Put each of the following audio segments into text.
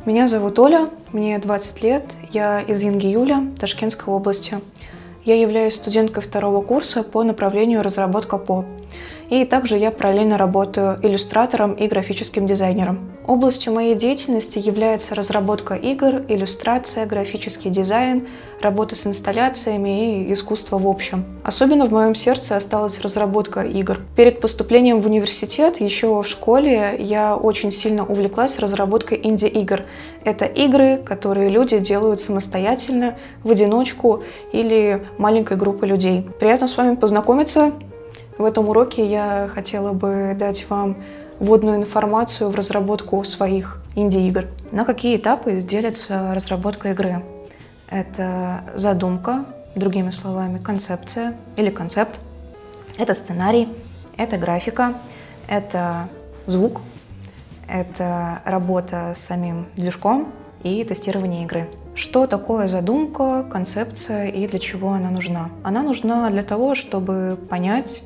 Меня зовут Оля, мне 20 лет, я из Янгиюля, Ташкентской области. Я являюсь студенткой второго курса по направлению разработка ПО. И также я параллельно работаю иллюстратором и графическим дизайнером. Областью моей деятельности является разработка игр, иллюстрация, графический дизайн, работа с инсталляциями и искусство в общем. Особенно в моем сердце осталась разработка игр. Перед поступлением в университет, еще в школе, я очень сильно увлеклась разработкой инди-игр. Это игры, которые люди делают самостоятельно, в одиночку или маленькой группой людей. Приятно с вами познакомиться. В этом уроке я хотела бы дать вам вводную информацию в разработку своих инди-игр. На какие этапы делится разработка игры? Это задумка, другими словами, концепция или концепт. Это сценарий, это графика, это звук, это работа с самим движком и тестирование игры. Что такое задумка, концепция и для чего она нужна? Она нужна для того, чтобы понять,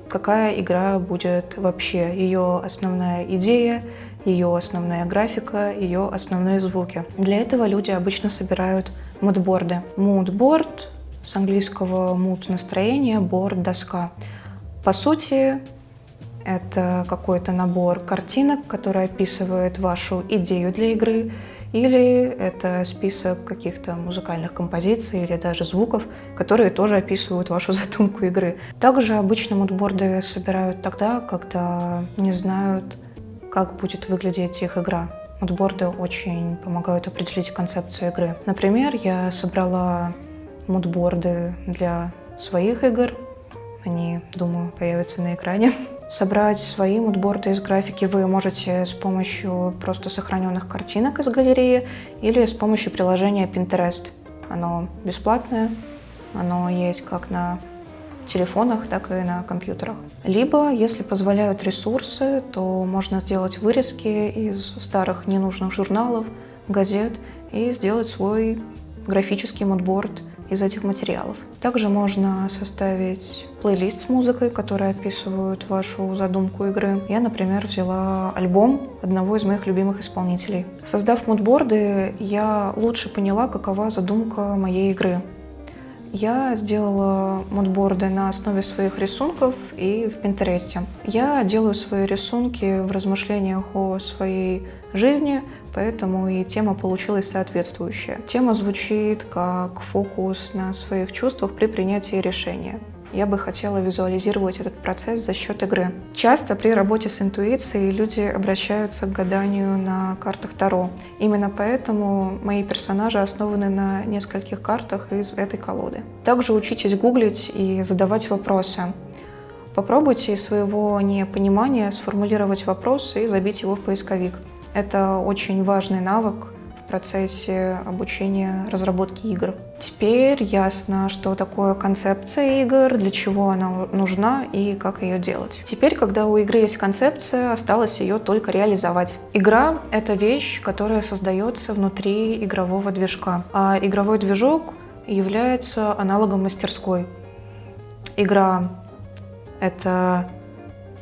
какая игра будет вообще, ее основная идея, ее основная графика, ее основные звуки. Для этого люди обычно собирают мудборды. Мудборд, с английского mood — настроение, board — доска. По сути, это какой-то набор картинок, который описывает вашу идею для игры, или это список каких-то музыкальных композиций или даже звуков, которые тоже описывают вашу задумку игры. Также обычно мудборды собирают тогда, когда не знают, как будет выглядеть их игра. Мудборды очень помогают определить концепцию игры. Например, я собрала мудборды для своих игр. Они, думаю, появятся на экране. Собрать свои мудборды из графики вы можете с помощью просто сохраненных картинок из галереи или с помощью приложения Pinterest. Оно бесплатное, оно есть как на телефонах, так и на компьютерах. Либо, если позволяют ресурсы, то можно сделать вырезки из старых ненужных журналов, газет и сделать свой графический мудборд из этих материалов. Также можно составить плейлист с музыкой, которая описывает вашу задумку игры. Я, например, взяла альбом одного из моих любимых исполнителей. Создав мудборды, я лучше поняла, какова задумка моей игры. Я сделала мудборды на основе своих рисунков и в Пинтересте. Я делаю свои рисунки в размышлениях о своей жизни, поэтому и тема получилась соответствующая. Тема звучит как фокус на своих чувствах при принятии решения. Я бы хотела визуализировать этот процесс за счет игры. Часто при работе с интуицией люди обращаются к гаданию на картах Таро. Именно поэтому мои персонажи основаны на нескольких картах из этой колоды. Также учитесь гуглить и задавать вопросы. Попробуйте из своего непонимания сформулировать вопрос и забить его в поисковик. Это очень важный навык в процессе обучения разработки игр. Теперь ясно, что такое концепция игр, для чего она нужна и как ее делать. Теперь, когда у игры есть концепция, осталось ее только реализовать. Игра — это вещь, которая создается внутри игрового движка, а игровой движок является аналогом мастерской. Игра — это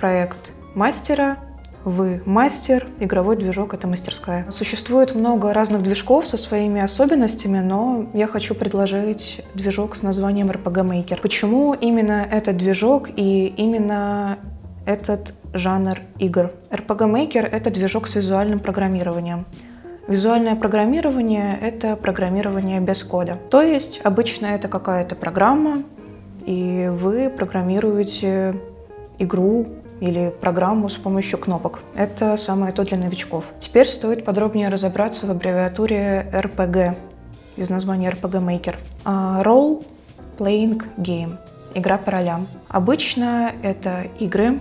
проект мастера, вы мастер, игровой движок — это мастерская. Существует много разных движков со своими особенностями, но я хочу предложить движок с названием RPG Maker. Почему именно этот движок и именно этот жанр игр? RPG Maker — это движок с визуальным программированием. Визуальное программирование — это программирование без кода. То есть обычно это какая-то программа, и вы программируете игру или программу с помощью кнопок. Это самое то для новичков. Теперь стоит подробнее разобраться в аббревиатуре RPG из названия RPG Maker. Role Playing Game. Игра по ролям. Обычно это игры,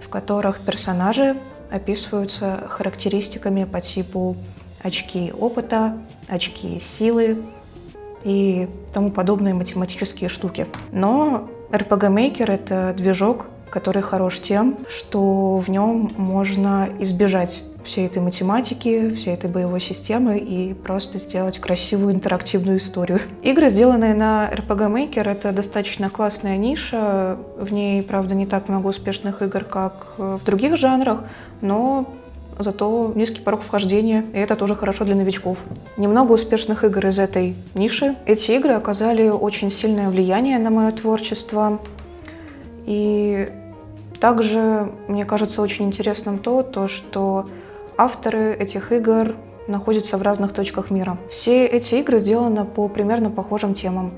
в которых персонажи описываются характеристиками по типу очки опыта, очки силы и тому подобные математические штуки. Но RPG Maker — это движок, который хорош тем, что в нем можно избежать всей этой математики, всей этой боевой системы и просто сделать красивую интерактивную историю. Игры, сделанные на RPG Maker, это достаточно классная ниша. В ней, правда, не так много успешных игр, как в других жанрах, но зато низкий порог вхождения, и это тоже хорошо для новичков. Немного успешных игр из этой ниши. Эти игры оказали очень сильное влияние на мое творчество. И также, мне кажется, очень интересным то, что авторы этих игр находятся в разных точках мира. Все эти игры сделаны по примерно похожим темам.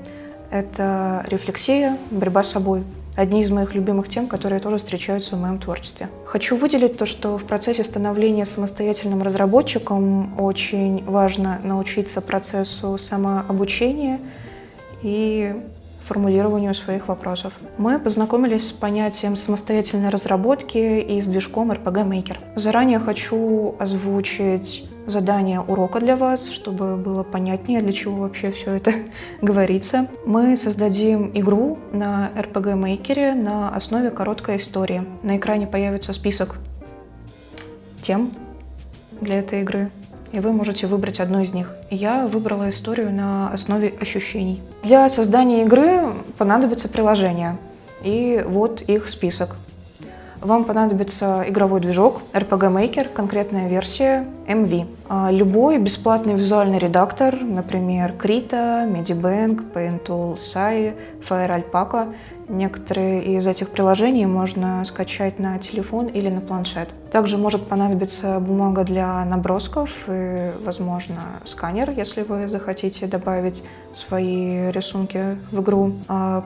Это рефлексия, борьба с собой. Одни из моих любимых тем, которые тоже встречаются в моем творчестве. Хочу выделить то, что в процессе становления самостоятельным разработчиком очень важно научиться процессу самообучения и формулированию своих вопросов. Мы познакомились с понятием самостоятельной разработки и с движком RPG Maker. Заранее хочу озвучить задание урока для вас, чтобы было понятнее, для чего вообще все это говорится. Мы создадим игру на RPG Maker на основе короткой истории. На экране появится список тем для этой игры, и вы можете выбрать одну из них. Я выбрала историю на основе ощущений. Для создания игры понадобится приложение, и вот их список. Вам понадобится игровой движок RPG Maker, конкретная версия MV. Любой бесплатный визуальный редактор, например, Krita, Medibank, Paintool, Sai, FireAlpaca. Некоторые из этих приложений можно скачать на телефон или на планшет. Также может понадобиться бумага для набросков и, возможно, сканер, если вы захотите добавить свои рисунки в игру.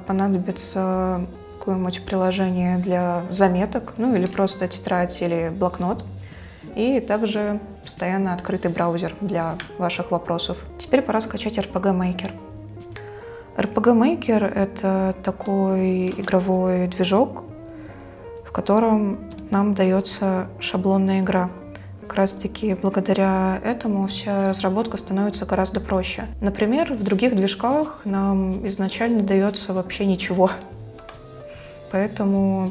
Понадобится какое-нибудь приложение для заметок, ну или просто тетрадь или блокнот. И также постоянно открытый браузер для ваших вопросов. Теперь пора скачать RPG Maker. RPG Maker — это такой игровой движок, в котором нам дается шаблонная игра. Как раз таки благодаря этому вся разработка становится гораздо проще. Например, в других движках нам изначально дается вообще ничего. Поэтому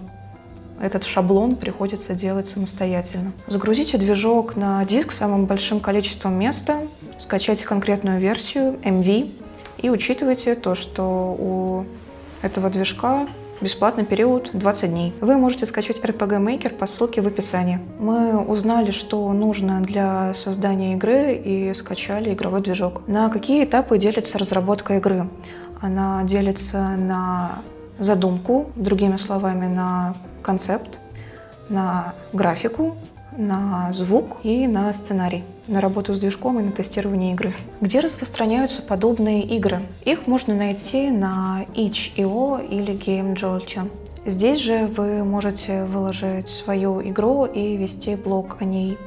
этот шаблон приходится делать самостоятельно. Загрузите движок на диск самым большим количеством места, скачайте конкретную версию MV и учитывайте то, что у этого движка бесплатный период 20 дней. Вы можете скачать RPG Maker по ссылке в описании. Мы узнали, что нужно для создания игры, и скачали игровой движок. На какие этапы делится разработка игры? Она делится на задумку, другими словами, на концепт, на графику, на звук и на сценарий, на работу с движком и на тестирование игры. Где распространяются подобные игры? Их можно найти на itch.io или GameJolt. Здесь же вы можете выложить свою игру и вести блог о ней.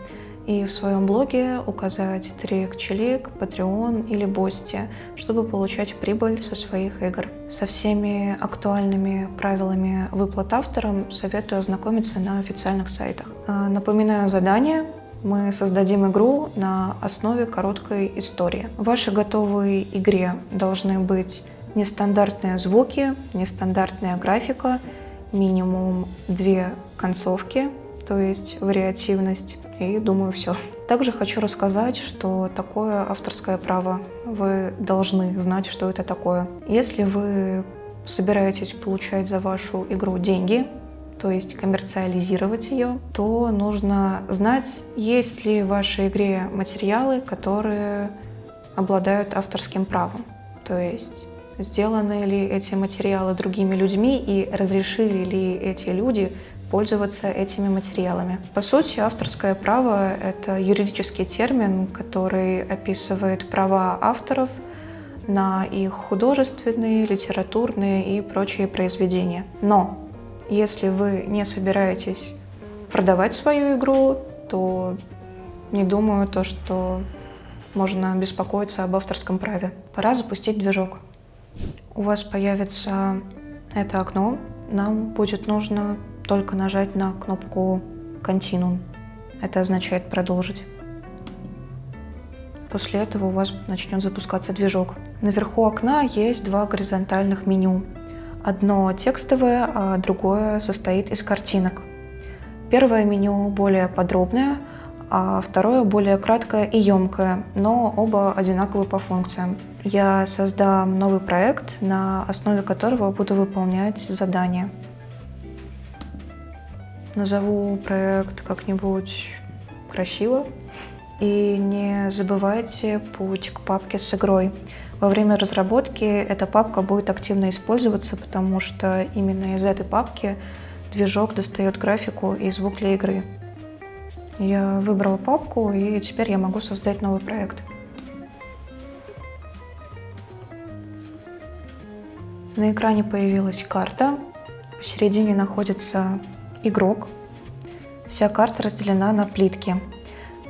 И в своем блоге указать Трик-Чилик, Patreon или Бости, чтобы получать прибыль со своих игр. Со всеми актуальными правилами выплат авторам советую ознакомиться на официальных сайтах. Напоминаю задание. Мы создадим игру на основе короткой истории. В вашей готовой игре должны быть нестандартные звуки, нестандартная графика, минимум 2 концовки, то есть вариативность. И думаю, все. Также хочу рассказать, что такое авторское право. Вы должны знать, что это такое. Если вы собираетесь получать за вашу игру деньги, то есть коммерциализировать ее, то нужно знать, есть ли в вашей игре материалы, которые обладают авторским правом. То есть сделаны ли эти материалы другими людьми и разрешили ли эти люди пользоваться этими материалами. По сути, авторское право — это юридический термин, который описывает права авторов на их художественные, литературные и прочие произведения. Но если вы не собираетесь продавать свою игру, то не думаю, что можно беспокоиться об авторском праве. Пора запустить движок. У вас появится это окно. Нам будет нужно только нажать на кнопку Continuum. Это означает продолжить. После этого у вас начнет запускаться движок. Наверху окна есть 2 горизонтальных меню. Одно текстовое, а другое состоит из картинок. Первое меню более подробное, а второе более краткое и емкое, но оба одинаковы по функциям. Я создам новый проект, на основе которого буду выполнять задания. Назову проект как-нибудь красиво. И не забывайте путь к папке с игрой. Во время разработки эта папка будет активно использоваться, потому что именно из этой папки движок достает графику и звук для игры. Я выбрала папку, и теперь я могу создать новый проект. На экране появилась карта. Посередине находится игрок. Вся карта разделена на плитки.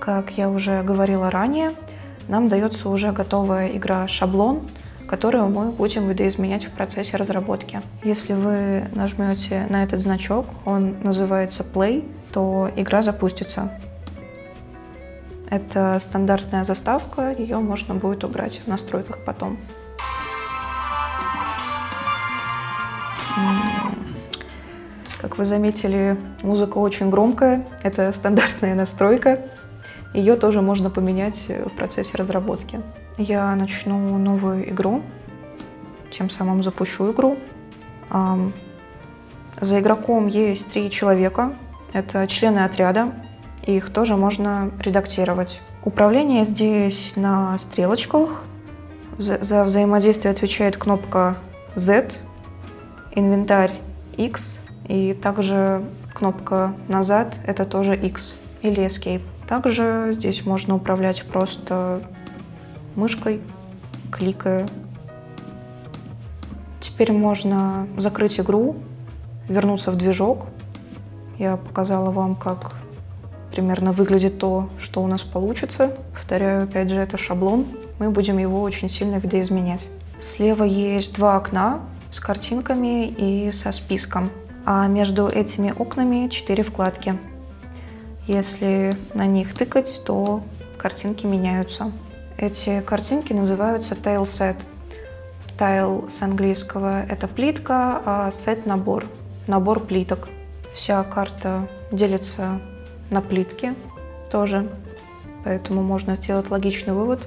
Как я уже говорила ранее, нам дается уже готовая игра «Шаблон», которую мы будем видоизменять в процессе разработки. Если вы нажмете на этот значок, он называется Play, то игра запустится. Это стандартная заставка, ее можно будет убрать в настройках потом. Как вы заметили, музыка очень громкая, это стандартная настройка. Ее тоже можно поменять в процессе разработки. Я начну новую игру, тем самым запущу игру. За игроком есть 3 человека, это члены отряда, их тоже можно редактировать. Управление здесь на стрелочках, за взаимодействие отвечает кнопка Z, инвентарь X и также кнопка назад, это тоже X или Escape. Также здесь можно управлять просто мышкой, кликая. Теперь можно закрыть игру, вернуться в движок. Я показала вам, как примерно выглядит то, что у нас получится. Повторяю, опять же, это шаблон. Мы будем его очень сильно видоизменять. Слева есть 2 окна с картинками и со списком. А между этими окнами 4 вкладки. Если на них тыкать, то картинки меняются. Эти картинки называются tile set. Tile с английского — это плитка, а set — набор. Набор плиток. Вся карта делится на плитки тоже, поэтому можно сделать логичный вывод.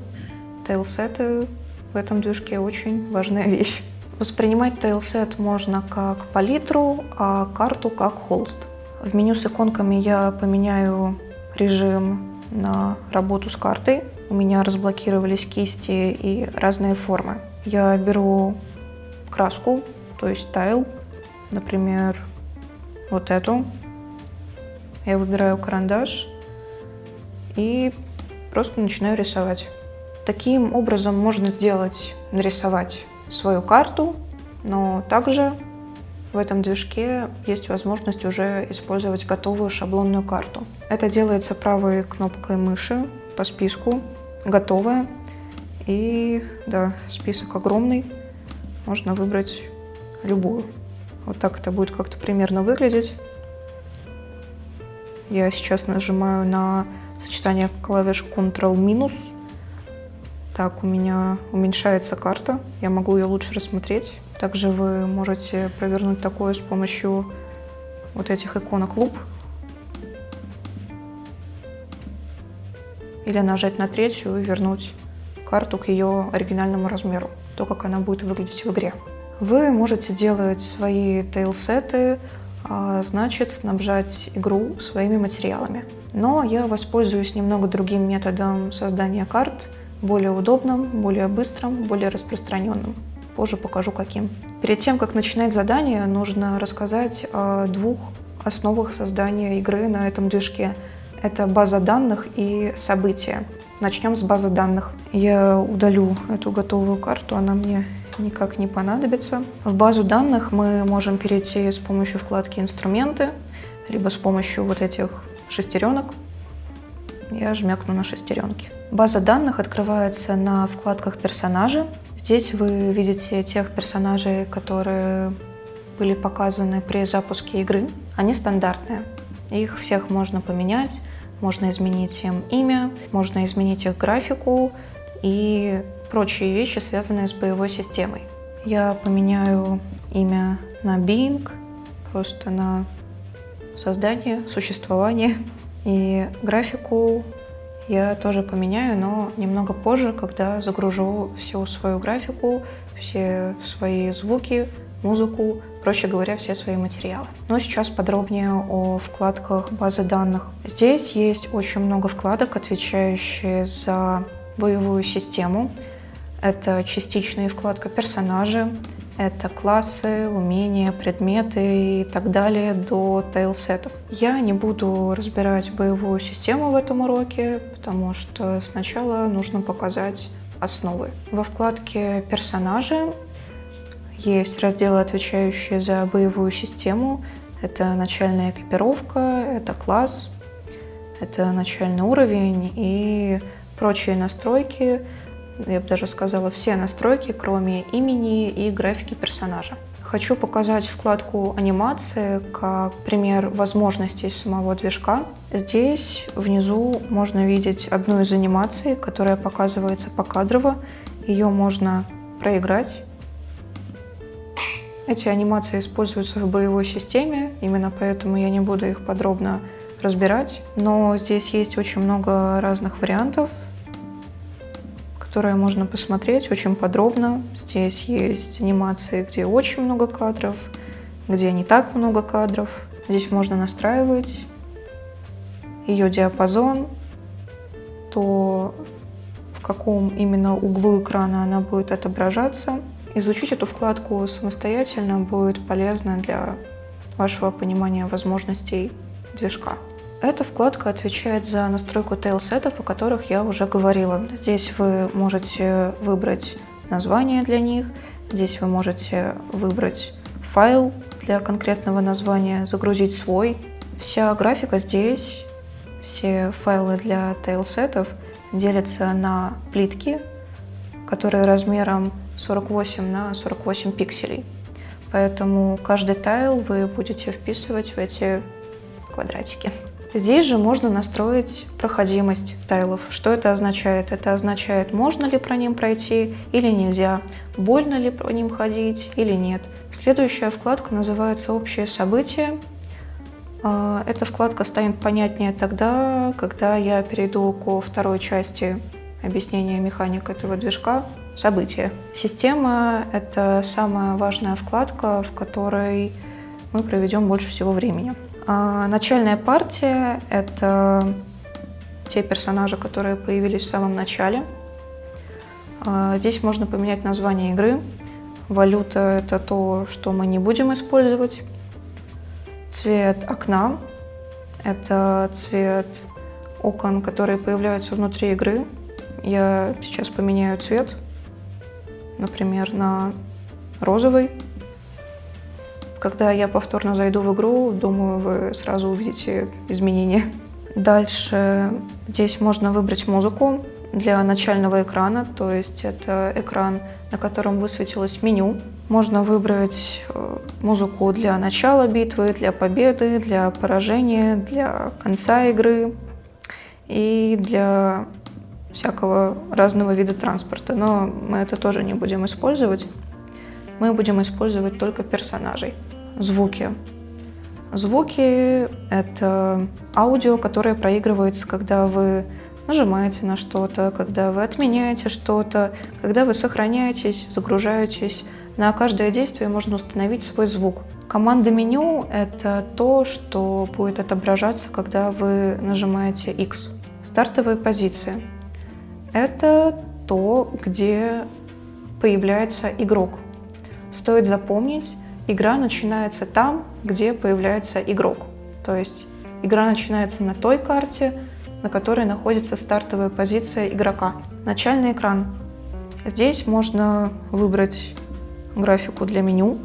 Тайлсеты в этом движке очень важная вещь. Воспринимать тайлсет можно как палитру, а карту как холст. В меню с иконками я поменяю режим на работу с картой. У меня разблокировались кисти и разные формы. Я беру краску, то есть тайл, например, вот эту. Я выбираю карандаш и просто начинаю рисовать. Таким образом можно нарисовать свою карту, но также в этом движке есть возможность уже использовать готовую шаблонную карту. Это делается правой кнопкой мыши по списку, готовое. И да, список огромный, можно выбрать любую. Вот так это будет как-то примерно выглядеть. Я сейчас нажимаю на сочетание клавиш Ctrl-. Так, у меня уменьшается карта, я могу ее лучше рассмотреть. Также вы можете провернуть такое с помощью вот этих иконок луп. Или нажать на третью и вернуть карту к ее оригинальному размеру, то, как она будет выглядеть в игре. Вы можете делать свои тейлсеты, значит, снабжать игру своими материалами. Но я воспользуюсь немного другим методом создания карт, более удобным, более быстрым, более распространенным. Позже покажу, каким. Перед тем, как начинать задание, нужно рассказать о 2 основах создания игры на этом движке. Это база данных и события. Начнем с базы данных. Я удалю эту готовую карту, она мне никак не понадобится. В базу данных мы можем перейти с помощью вкладки «Инструменты», либо с помощью вот этих шестеренок. Я жмякну на шестеренки. База данных открывается на вкладках «Персонажи». Здесь вы видите тех персонажей, которые были показаны при запуске игры. Они стандартные. Их всех можно поменять, можно изменить им имя, можно изменить их графику и прочие вещи, связанные с боевой системой. Я поменяю имя на Being, просто на создание, существование. И графику я тоже поменяю, но немного позже, когда загружу всю свою графику, все свои звуки, музыку, проще говоря, все свои материалы. Но сейчас подробнее о вкладках базы данных. Здесь есть очень много вкладок, отвечающие за боевую систему. Это частичная вкладка «Персонажи», это классы, умения, предметы и так далее до тейлсетов. Я не буду разбирать боевую систему в этом уроке, потому что сначала нужно показать основы. Во вкладке «Персонажи» есть разделы, отвечающие за боевую систему. Это начальная экипировка, это класс, это начальный уровень и прочие настройки. Я бы даже сказала, все настройки, кроме имени и графики персонажа. Хочу показать вкладку «Анимации» как пример возможностей самого движка. Здесь внизу можно видеть одну из анимаций, которая показывается покадрово. Ее можно проиграть. Эти анимации используются в боевой системе, именно поэтому я не буду их подробно разбирать. Но здесь есть очень много разных вариантов, которые можно посмотреть очень подробно. Здесь есть анимации, где очень много кадров, где не так много кадров. Здесь можно настраивать ее диапазон, то в каком именно углу экрана она будет отображаться. Изучить эту вкладку самостоятельно будет полезно для вашего понимания возможностей движка. Эта вкладка отвечает за настройку тейлсетов, о которых я уже говорила. Здесь вы можете выбрать название для них, здесь вы можете выбрать файл для конкретного названия, загрузить свой. Вся графика здесь, все файлы для тейлсетов делятся на плитки, которые размером 48 на 48 пикселей. Поэтому каждый тайл вы будете вписывать в эти квадратики. Здесь же можно настроить проходимость тайлов. Что это означает? Это означает, можно ли по ним пройти или нельзя, больно ли по ним ходить или нет. Следующая вкладка называется «Общие события». Эта вкладка станет понятнее тогда, когда я перейду ко второй части объяснения механик этого движка – события. Система – это самая важная вкладка, в которой мы проведем больше всего времени. Начальная партия – это те персонажи, которые появились в самом начале. Здесь можно поменять название игры. Валюта – это то, что мы не будем использовать. Цвет окна – это цвет окон, которые появляются внутри игры. Я сейчас поменяю цвет, например, на розовый. Когда я повторно зайду в игру, думаю, вы сразу увидите изменения. Дальше здесь можно выбрать музыку для начального экрана, то есть это экран, на котором высветилось меню. Можно выбрать музыку для начала битвы, для победы, для поражения, для конца игры и для всякого разного вида транспорта. Но мы это тоже не будем использовать. Мы будем использовать только персонажей. Звуки. Звуки – это аудио, которое проигрывается, когда вы нажимаете на что-то, когда вы отменяете что-то, когда вы сохраняетесь, загружаетесь. На каждое действие можно установить свой звук. Команда меню – это то, что будет отображаться, когда вы нажимаете X. Стартовые позиции – это то, где появляется игрок. Стоит запомнить, игра начинается там, где появляется игрок. То есть игра начинается на той карте, на которой находится стартовая позиция игрока. Начальный экран. Здесь можно выбрать графику для меню.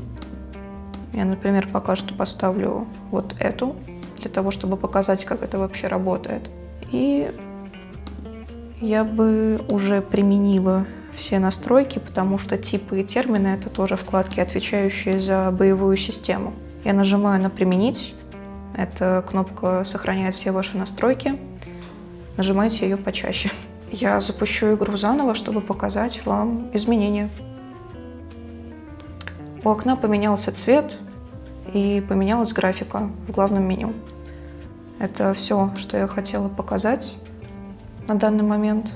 Я, например, пока что поставлю вот эту, для того, чтобы показать, как это вообще работает. И я бы уже применила все настройки, потому что типы и термины – это тоже вкладки, отвечающие за боевую систему. Я нажимаю на «Применить». Эта кнопка сохраняет все ваши настройки. Нажимайте ее почаще. Я запущу игру заново, чтобы показать вам изменения. У окна поменялся цвет и поменялась графика в главном меню. Это все, что я хотела показать на данный момент.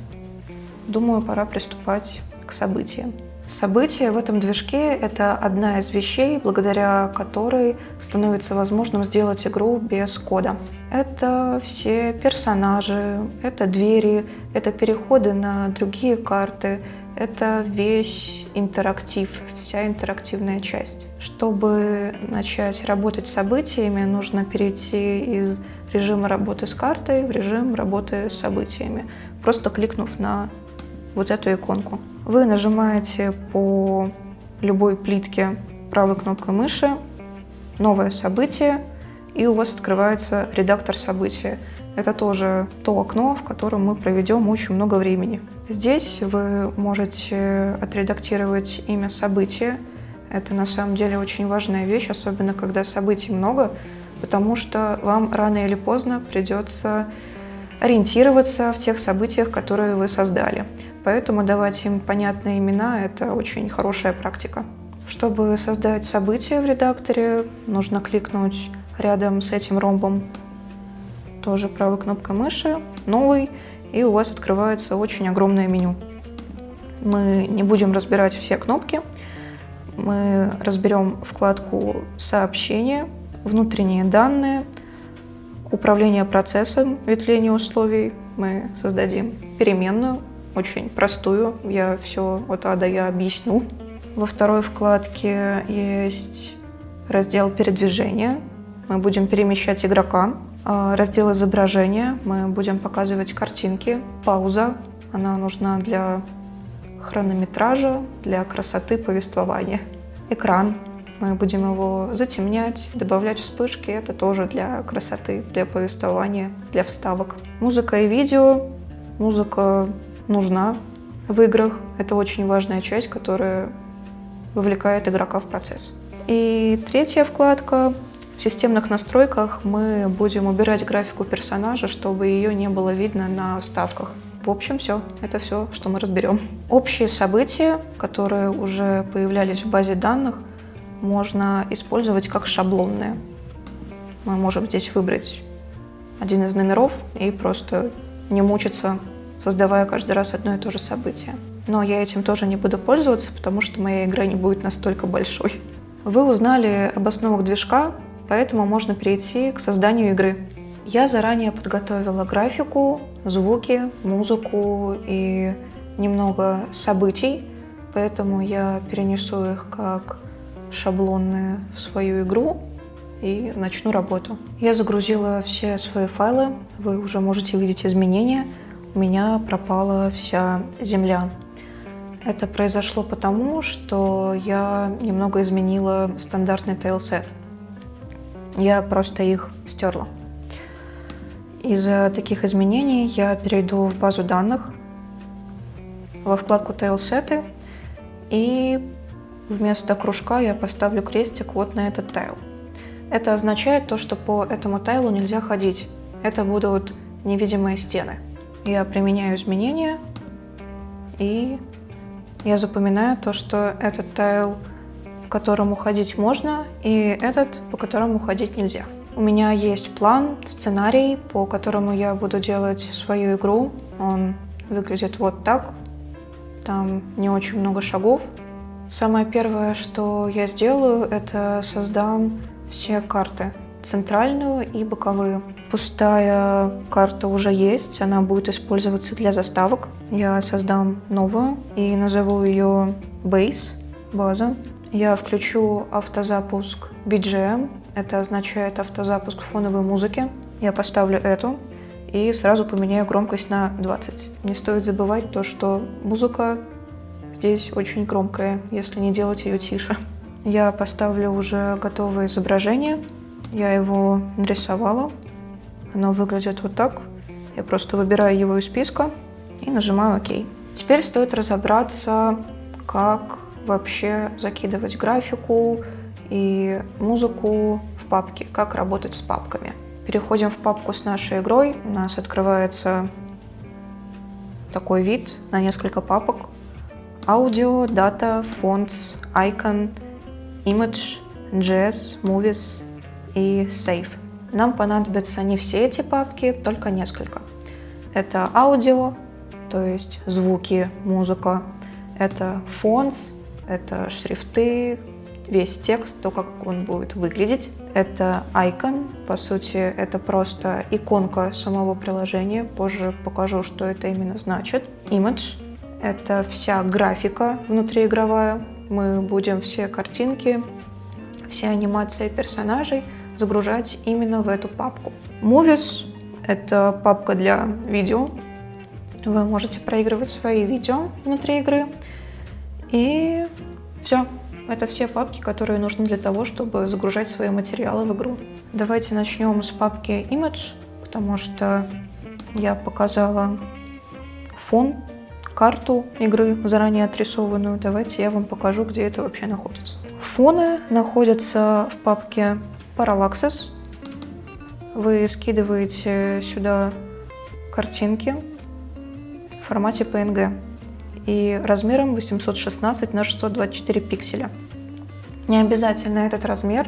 Думаю, пора приступать к событиям. События в этом движке — это одна из вещей, благодаря которой становится возможным сделать игру без кода. Это все персонажи, это двери, это переходы на другие карты, это весь интерактив, вся интерактивная часть. Чтобы начать работать с событиями, нужно перейти из режима работы с картой в режим работы с событиями, просто кликнув на вот эту иконку. Вы нажимаете по любой плитке правой кнопкой мыши «Новое событие», и у вас открывается редактор события. Это тоже то окно, в котором мы проведем очень много времени. Здесь вы можете отредактировать имя события. Это на самом деле очень важная вещь, особенно когда событий много, потому что вам рано или поздно придется ориентироваться в тех событиях, которые вы создали. Поэтому давать им понятные имена – это очень хорошая практика. Чтобы создать событие в редакторе, нужно кликнуть рядом с этим ромбом, тоже правой кнопкой мыши, «Новый», и у вас открывается очень огромное меню. Мы не будем разбирать все кнопки, мы разберем вкладку «Сообщения», «Внутренние данные», «Управление процессом», «Ветвление условий». Мы создадим переменную, очень простую, я все от А до Я объясню. Во второй вкладке есть раздел «Передвижение». Мы будем перемещать игрока. Раздел «Изображение». Мы будем показывать картинки. Пауза. Она нужна для хронометража, для красоты повествования. Экран. Мы будем его затемнять, добавлять вспышки. Это тоже для красоты, для повествования, для вставок. Музыка и видео. Музыка нужна в играх. Это очень важная часть, которая вовлекает игрока в процесс. И третья вкладка. В системных настройках мы будем убирать графику персонажа, чтобы ее не было видно на вставках. В общем, все. Это все, что мы разберем. Общие события, которые уже появлялись в базе данных, можно использовать как шаблонные. Мы можем здесь выбрать один из номеров и просто не мучиться, создавая каждый раз одно и то же событие. Но я этим тоже не буду пользоваться, потому что моя игра не будет настолько большой. Вы узнали об основах движка, поэтому можно перейти к созданию игры. Я заранее подготовила графику, звуки, музыку и немного событий, поэтому я перенесу их как шаблонные в свою игру и начну работу. Я загрузила все свои файлы, вы уже можете видеть изменения. У меня пропала вся земля. Это произошло потому, что я немного изменила стандартный тайлсет. Я просто их стерла. Из-за таких изменений я перейду в базу данных, во вкладку тайлсеты, и вместо кружка я поставлю крестик вот на этот тайл. Это означает то, что по этому тайлу нельзя ходить. Это будут невидимые стены. Я применяю изменения, и я запоминаю то, что этот тайл, по которому ходить можно, и этот, по которому ходить нельзя. У меня есть план, сценарий, по которому я буду делать свою игру. Он выглядит вот так. Там не очень много шагов. Самое первое, что я сделаю, это создам все карты. Центральную и боковые. Пустая карта уже есть, она будет использоваться для заставок. Я создам новую и назову ее Base, база. Я включу автозапуск BGM, это означает автозапуск фоновой музыки. Я поставлю эту и сразу поменяю громкость на 20. Не стоит забывать то, что музыка здесь очень громкая, если не делать ее тише. Я поставлю уже готовое изображение. Я его нарисовала. Оно выглядит вот так. Я просто выбираю его из списка и нажимаю ОК. Теперь стоит разобраться, как вообще закидывать графику и музыку в папки, как работать с папками. Переходим в папку с нашей игрой. У нас открывается такой вид на несколько папок. Аудио, дата, fonts, icon, image, jazz, movies и save. Нам понадобятся не все эти папки, только несколько. Это аудио, то есть звуки, музыка. Это fonts, это шрифты, весь текст, то, как он будет выглядеть. Это icon, по сути, это просто иконка самого приложения. Позже покажу, что это именно значит. Image — это вся графика внутриигровая. Мы будем все картинки, все анимации персонажей загружать именно в эту папку. Movies — это папка для видео. Вы можете проигрывать свои видео внутри игры. И все. Это все папки, которые нужны для того, чтобы загружать свои материалы в игру. Давайте начнем с папки Image, потому что я показала фон, карту игры, заранее отрисованную. Давайте я вам покажу, где это вообще находится. Фоны находятся в папке Parallaxes. Вы скидываете сюда картинки в формате PNG и размером 816 на 624 пикселя. Не обязательно этот размер,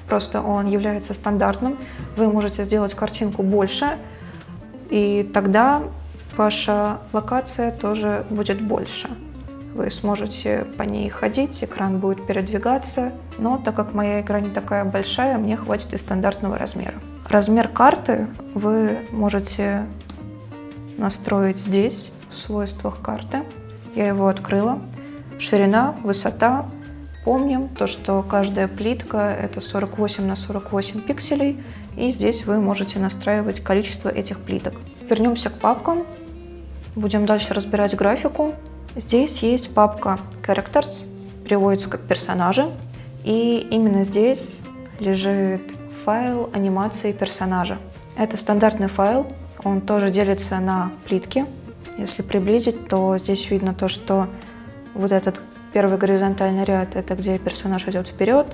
просто он является стандартным. Вы можете сделать картинку больше, и тогда ваша локация тоже будет больше. Вы сможете по ней ходить, экран будет передвигаться, но так как моя игра не такая большая, мне хватит и стандартного размера. Размер карты вы можете настроить здесь, в свойствах карты. Я его открыла. Ширина, высота. Помним то, что каждая плитка — это 48 на 48 пикселей, и здесь вы можете настраивать количество этих плиток. Вернемся к папкам. Будем дальше разбирать графику. Здесь есть папка Characters, переводится как персонажи, и именно здесь лежит файл анимации персонажа. Это стандартный файл, он тоже делится на плитки. Если приблизить, то здесь видно то, что вот этот первый горизонтальный ряд — это где персонаж идет вперед,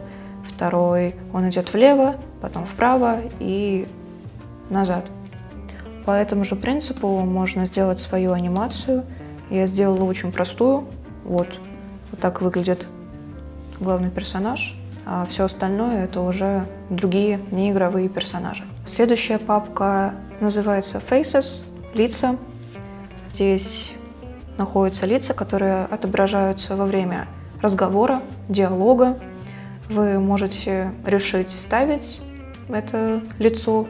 второй он идет влево, потом вправо и назад. По этому же принципу можно сделать свою анимацию. Я сделала очень простую. Вот так выглядит главный персонаж, а все остальное — это уже другие неигровые персонажи. Следующая папка называется Faces, лица. Здесь находятся лица, которые отображаются во время разговора, диалога. Вы можете решить, ставить это лицо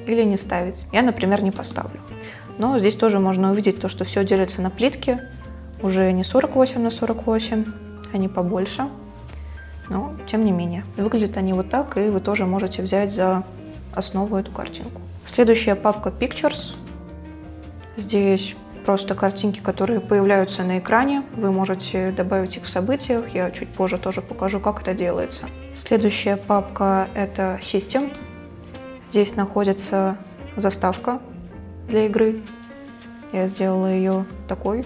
или не ставить. Я, например, не поставлю. Но здесь тоже можно увидеть то, что все делится на плитки. Уже не 48 на 48, они побольше. Но, тем не менее, выглядят они вот так, и вы тоже можете взять за основу эту картинку. Следующая папка Pictures. Здесь просто картинки, которые появляются на экране. Вы можете добавить их в событиях. Я чуть позже тоже покажу, как это делается. Следующая папка — это System. Здесь находится заставка для игры. Я сделала ее такой,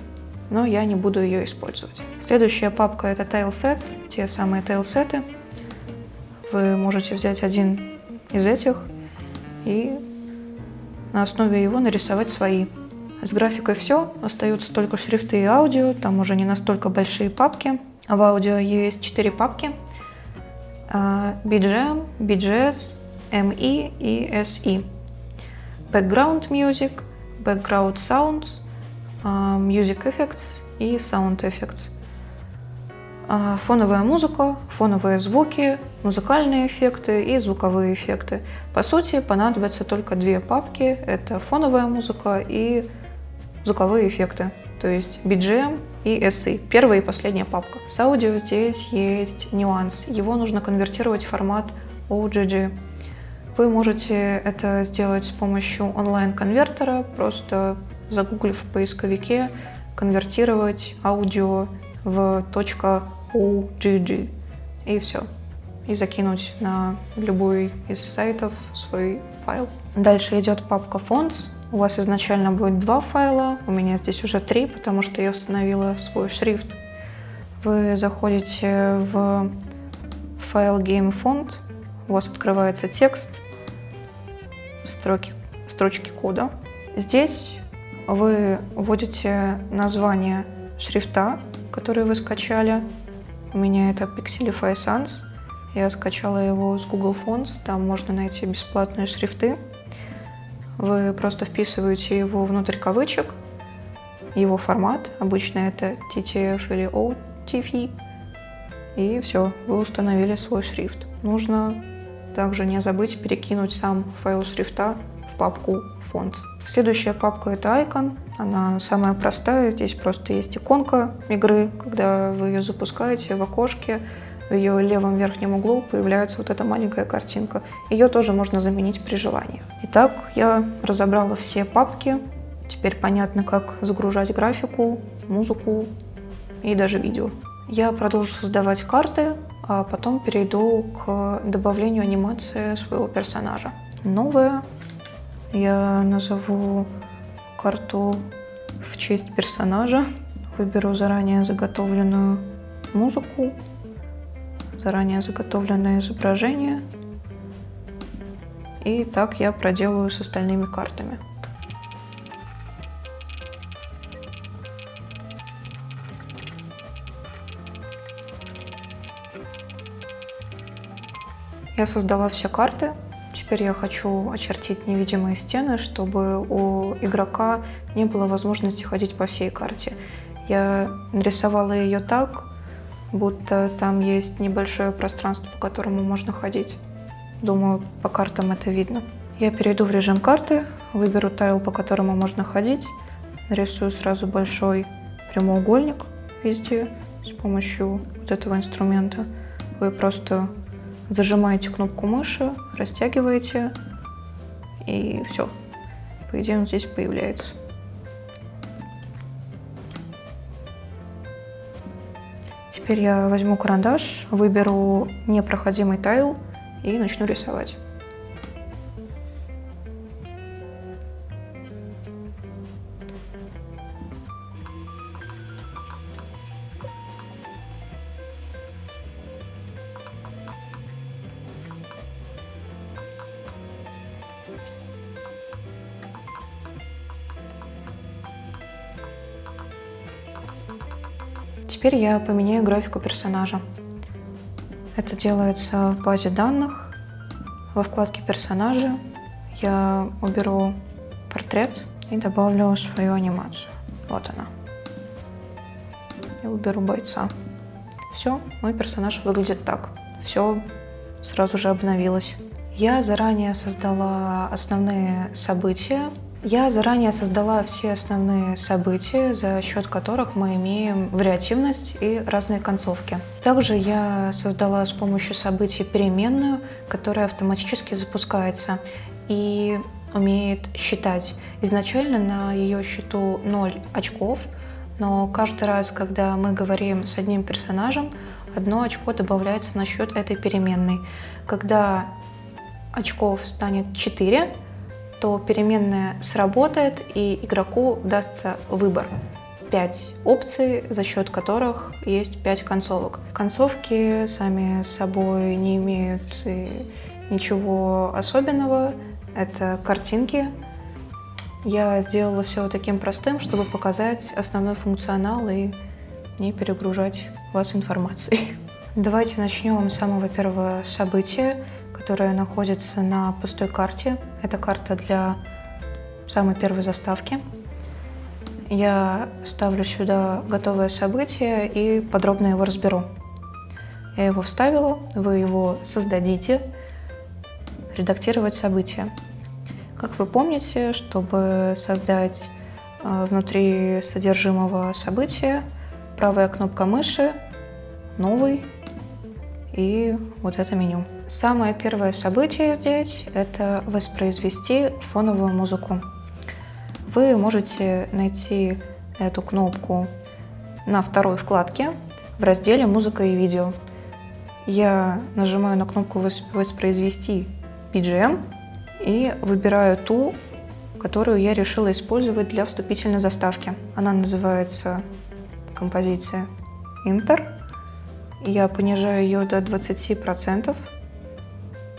но я не буду ее использовать. Следующая папка — это Tilesets, те самые тайлсеты. Вы можете взять один из этих и на основе его нарисовать свои. С графикой все, остаются только шрифты и аудио, там уже не настолько большие папки. В аудио есть 4 папки: BGM, BGS, ME и SE. Background Music, Background Sounds, Music Effects и Sound Effects. Фоновая музыка, фоновые звуки, музыкальные эффекты и звуковые эффекты. По сути, понадобятся только 2 папки. Это фоновая музыка и звуковые эффекты, то есть BGM и SE, первая и последняя папка. С аудио здесь есть нюанс, его нужно конвертировать в формат OGG. Вы можете это сделать с помощью онлайн-конвертера, просто загуглив в поисковике, конвертировать аудио в .ogg, и все. И закинуть на любой из сайтов свой файл. Дальше идет папка Fonts. У вас изначально будет 2 файла, у меня здесь уже 3, потому что я установила свой шрифт. Вы заходите в файл GameFont, у вас открывается текст, строчки кода. Здесь вы вводите название шрифта, который вы скачали. У меня это Pixelify Sans. Я скачала его с Google Fonts, там можно найти бесплатные шрифты. Вы просто вписываете его внутрь кавычек его формат. Обычно это TTF или OTF. И все, вы установили свой шрифт. Нужно также не забыть перекинуть сам файл шрифта в папку Fonts. Следующая папка — это Icon. Она самая простая. Здесь просто есть иконка игры. Когда вы ее запускаете, в окошке в ее левом верхнем углу появляется вот эта маленькая картинка. Ее тоже можно заменить при желании. Итак, я разобрала все папки. Теперь понятно, как загружать графику, музыку и даже видео. Я продолжу создавать карты, а потом перейду к добавлению анимации своего персонажа. Новое. Я назову карту в честь персонажа. Выберу заранее заготовленную музыку, заранее заготовленное изображение. И так я проделаю с остальными картами. Я создала все карты. Теперь я хочу очертить невидимые стены, чтобы у игрока не было возможности ходить по всей карте. Я нарисовала ее так, будто там есть небольшое пространство, по которому можно ходить. Думаю, по картам это видно. Я перейду в режим карты, выберу тайл, по которому можно ходить, нарисую сразу большой прямоугольник везде с помощью вот этого инструмента. Вы просто зажимаете кнопку мыши, растягиваете, и все. По идее, он здесь появляется. Теперь я возьму карандаш, выберу непроходимый тайл и начну рисовать. Теперь я поменяю графику персонажа. Это делается в базе данных. Во вкладке «Персонажи» я уберу портрет и добавлю свою анимацию. Вот она. Я уберу бойца. Все, мой персонаж выглядит так. Все сразу же обновилось. Я заранее создала основные события. Я заранее создала все основные события, за счет которых мы имеем вариативность и разные концовки. Также я создала с помощью событий переменную, которая автоматически запускается и умеет считать. Изначально на ее счету 0 очков, но каждый раз, когда мы говорим с одним персонажем, 1 очко добавляется на счет этой переменной. Когда очков станет 4, то переменная сработает, и игроку дастся выбор. 5 опций, за счет которых есть 5 концовок. Концовки сами собой не имеют ничего особенного. Это картинки. Я сделала все таким простым, чтобы показать основной функционал и не перегружать вас информацией. Давайте начнем с самого первого события, которая находится на пустой карте. Это карта для самой первой заставки. Я ставлю сюда готовое событие и подробно его разберу. Я его вставила, вы его создадите. Редактировать события. Как вы помните, чтобы создать внутри содержимого события, правая кнопка мыши, новый и вот это меню. Самое первое событие здесь – это воспроизвести фоновую музыку. Вы можете найти эту кнопку на второй вкладке в разделе «Музыка и видео». Я нажимаю на кнопку «Воспроизвести BGM» и выбираю ту, которую я решила использовать для вступительной заставки. Она называется композиция «Интер». Я понижаю ее до 20%,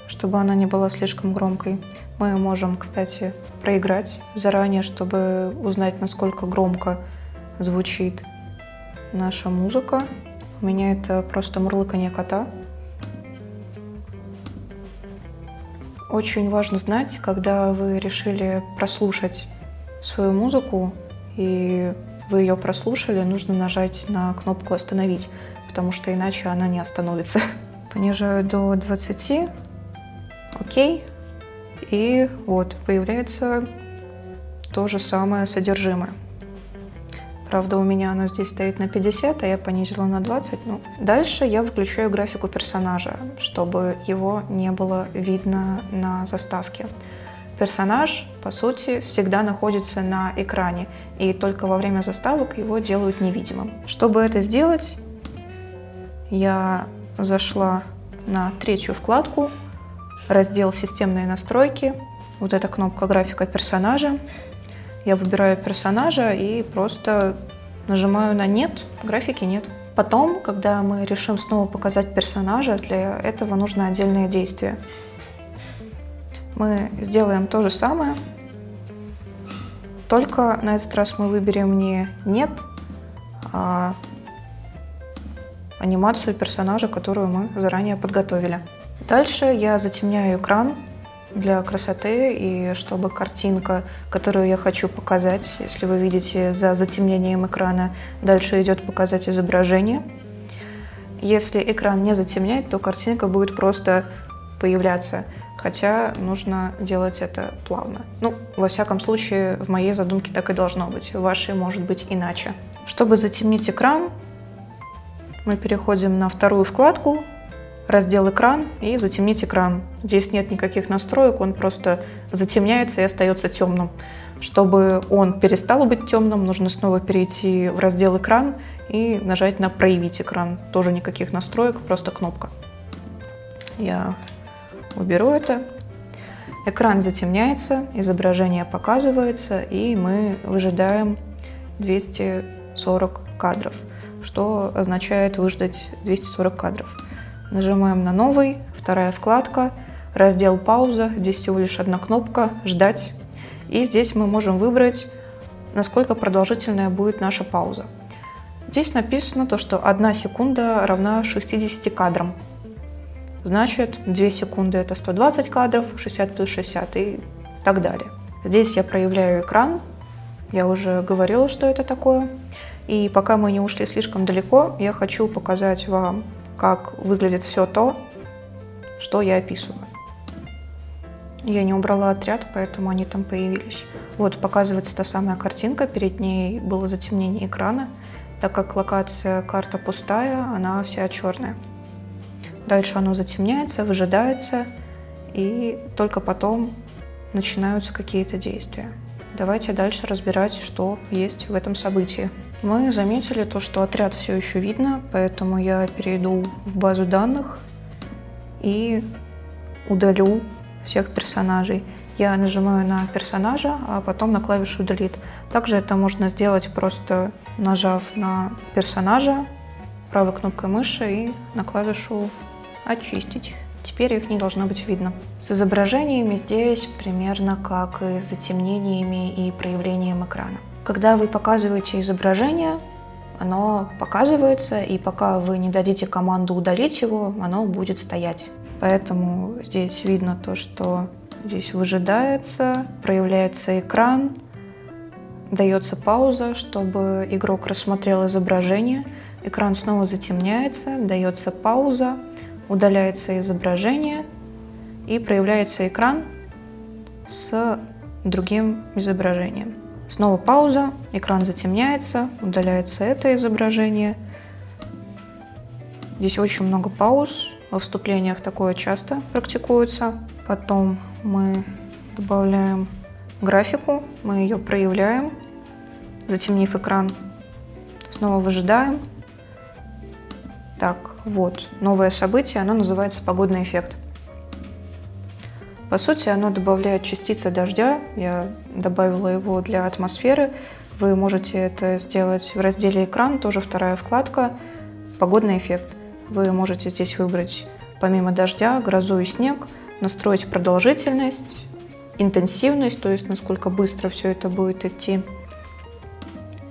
чтобы она не была слишком громкой. Мы можем, кстати, проиграть заранее, чтобы узнать, насколько громко звучит наша музыка. У меня это просто мурлыканье кота. Очень важно знать, когда вы решили прослушать свою музыку и вы ее прослушали, нужно нажать на кнопку «Остановить», потому что иначе она не остановится. Понижаю до 20. Окей. И вот появляется то же самое содержимое. Правда, у меня оно здесь стоит на 50, а я понизила на 20. Ну. Дальше я выключаю графику персонажа, чтобы его не было видно на заставке. Персонаж, по сути, всегда находится на экране, и только во время заставок его делают невидимым. Чтобы это сделать, я зашла на третью вкладку, раздел «Системные настройки». Вот эта кнопка «Графика персонажа». Я выбираю персонажа и просто нажимаю на «Нет», графики нет. Потом, когда мы решим снова показать персонажа, для этого нужно отдельное действие. Мы сделаем то же самое, только на этот раз мы выберем не «Нет», а анимацию персонажа, которую мы заранее подготовили. Дальше я затемняю экран для красоты, и чтобы картинка, которую я хочу показать, если вы видите, за затемнением экрана дальше идет показать изображение. Если экран не затемнять, то картинка будет просто появляться, хотя нужно делать это плавно. Ну, во всяком случае, в моей задумке так и должно быть, в вашей может быть иначе. Чтобы затемнить экран, мы переходим на вторую вкладку, раздел «Экран» и «Затемнить экран». Здесь нет никаких настроек, он просто затемняется и остается темным. Чтобы он перестал быть темным, нужно снова перейти в раздел «Экран» и нажать на «Проявить экран». Тоже никаких настроек, просто кнопка. Я уберу это. Экран затемняется, изображение показывается, и мы выжидаем 240 кадров, что означает выждать 240 кадров. Нажимаем на новый, вторая вкладка, раздел «Пауза», здесь всего лишь одна кнопка «Ждать». И здесь мы можем выбрать, насколько продолжительная будет наша пауза. Здесь написано то, что 1 секунда равна 60 кадрам. Значит, 2 секунды это 120 кадров, 60 плюс 60 и так далее. Здесь я проявляю экран, я уже говорила, что это такое. И пока мы не ушли слишком далеко, я хочу показать вам, как выглядит все то, что я описываю. Я не убрала отряд, поэтому они там появились. Вот показывается та самая картинка, перед ней было затемнение экрана, так как локация карта пустая, она вся черная. Дальше оно затемняется, выжидается, и только потом начинаются какие-то действия. Давайте дальше разбирать, что есть в этом событии. Мы заметили то, что отряд все еще видно, поэтому я перейду в базу данных и удалю всех персонажей. Я нажимаю на персонажа, а потом на клавишу Delete. Также это можно сделать, просто нажав на персонажа правой кнопкой мыши и на клавишу «Очистить». Теперь их не должно быть видно. С изображениями здесь примерно как и с затемнениями и проявлением экрана. Когда вы показываете изображение, оно показывается, и пока вы не дадите команду удалить его, оно будет стоять. Поэтому здесь видно то, что здесь выжидается, проявляется экран, дается пауза, чтобы игрок рассмотрел изображение, экран снова затемняется, дается пауза, удаляется изображение и проявляется экран с другим изображением. Снова пауза, экран затемняется, удаляется это изображение. Здесь очень много пауз, во вступлениях такое часто практикуется. Потом мы добавляем графику, мы ее проявляем, затемнив экран. Снова выжидаем. Так, вот, новое событие, оно называется погодный эффект. По сути, оно добавляет частицы дождя, я добавила его для атмосферы. Вы можете это сделать в разделе «Экран», тоже вторая вкладка «Погодный эффект». Вы можете здесь выбрать помимо дождя, грозу и снег, настроить продолжительность, интенсивность, то есть насколько быстро все это будет идти.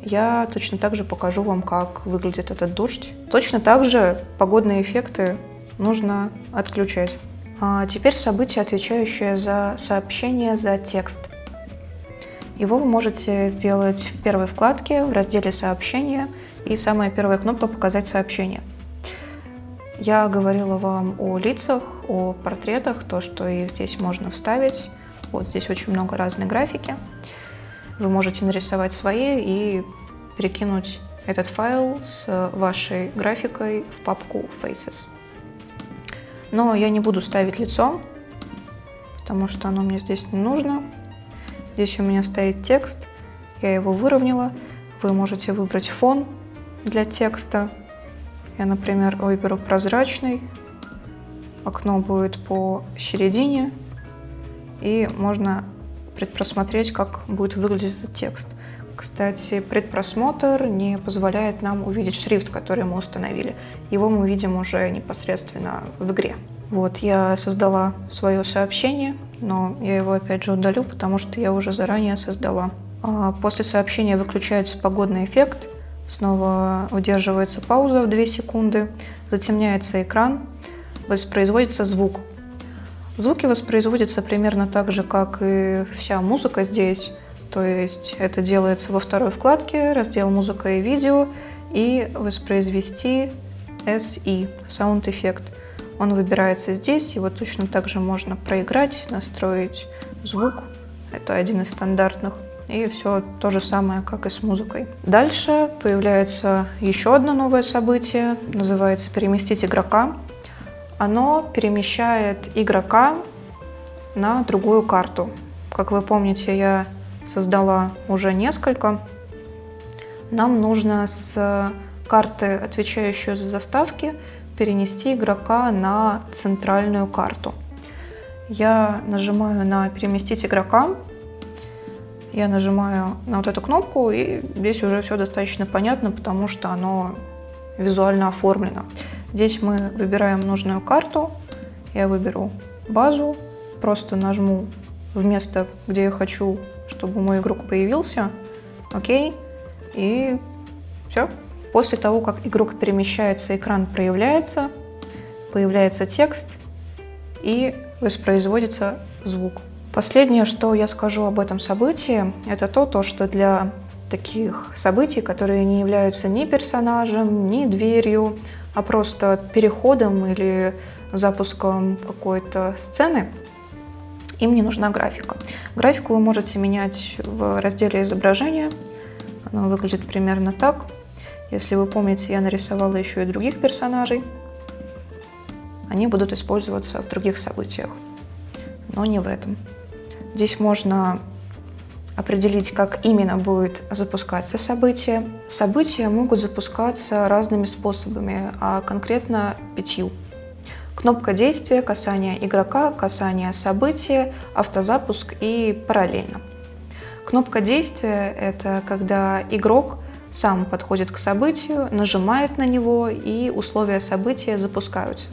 Я точно так же покажу вам, как выглядит этот дождь. Точно так же погодные эффекты нужно отключать. А теперь событие, отвечающее за сообщение, за текст. Его вы можете сделать в первой вкладке в разделе «Сообщения», и самая первая кнопка «Показать сообщение». Я говорила вам о лицах, о портретах, то, что их здесь можно вставить. Вот здесь очень много разной графики. Вы можете нарисовать свои и перекинуть этот файл с вашей графикой в папку Faces. Но я не буду ставить лицо, потому что оно мне здесь не нужно. Здесь у меня стоит текст, я его выровняла. Вы можете выбрать фон для текста. Я, например, выберу прозрачный. Окно будет посередине. И можно предпросмотреть, как будет выглядеть этот текст. Кстати, предпросмотр не позволяет нам увидеть шрифт, который мы установили. Его мы видим уже непосредственно в игре. Вот, я создала свое сообщение, но я его опять же удалю, потому что я уже заранее создала. После сообщения выключается погодный эффект, снова удерживается пауза в 2 секунды, затемняется экран, воспроизводится звук. Звуки воспроизводятся примерно так же, как и вся музыка здесь. То есть это делается во второй вкладке, раздел «Музыка и видео», и воспроизвести SE, Sound Effect. Он выбирается здесь, его точно так же можно проиграть, настроить звук. Это один из стандартных. И все то же самое, как и с музыкой. Дальше появляется еще одно новое событие, называется «Переместить игрока». Оно перемещает игрока на другую карту. Как вы помните, я создала уже несколько. Нам нужно с карты, отвечающей за заставки, перенести игрока на центральную карту. Я нажимаю на «Переместить игрока». Я нажимаю на вот эту кнопку, и здесь уже все достаточно понятно, потому что оно визуально оформлено. Здесь мы выбираем нужную карту. Я выберу базу, просто нажму в место, где я хочу, чтобы мой игрок появился. Окей. И все. После того, как игрок перемещается, экран проявляется, появляется текст и воспроизводится звук. Последнее, что я скажу об этом событии, это то, что для таких событий, которые не являются ни персонажем, ни дверью, а просто переходом или запуском какой-то сцены, им не нужна графика. Графику вы можете менять в разделе «Изображения». Она выглядит примерно так. Если вы помните, я нарисовала еще и других персонажей. Они будут использоваться в других событиях, но не в этом. Здесь можно определить, как именно будет запускаться событие. События могут запускаться разными способами, а конкретно 5. Кнопка действия, касание игрока, касание события, автозапуск и параллельно. Кнопка действия – это когда игрок сам подходит к событию, нажимает на него, и условия события запускаются.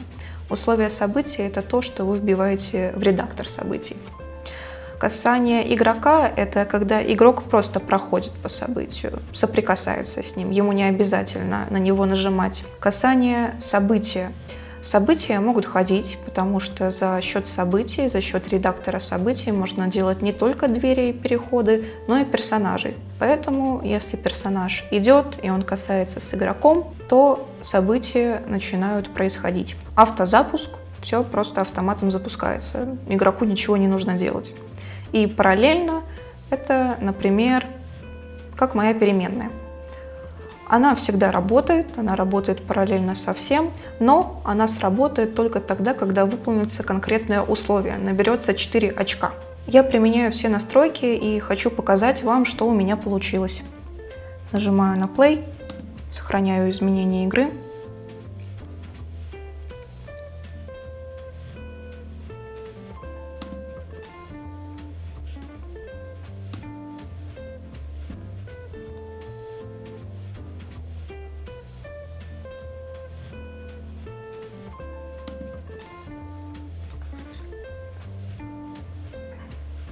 Условия события – это то, что вы вбиваете в редактор событий. Касание игрока – это когда игрок просто проходит по событию, соприкасается с ним, ему не обязательно на него нажимать. Касание события. События могут ходить, потому что за счет событий, за счет редактора событий можно делать не только двери и переходы, но и персонажей. Поэтому, если персонаж идет и он касается с игроком, то события начинают происходить. Автозапуск – все просто автоматом запускается, игроку ничего не нужно делать. И параллельно это, например, как моя переменная. Она всегда работает, она работает параллельно со всем, но она сработает только тогда, когда выполнится конкретное условие, наберется 4 очка. Я применяю все настройки и хочу показать вам, что у меня получилось. Нажимаю на Play, сохраняю изменения игры.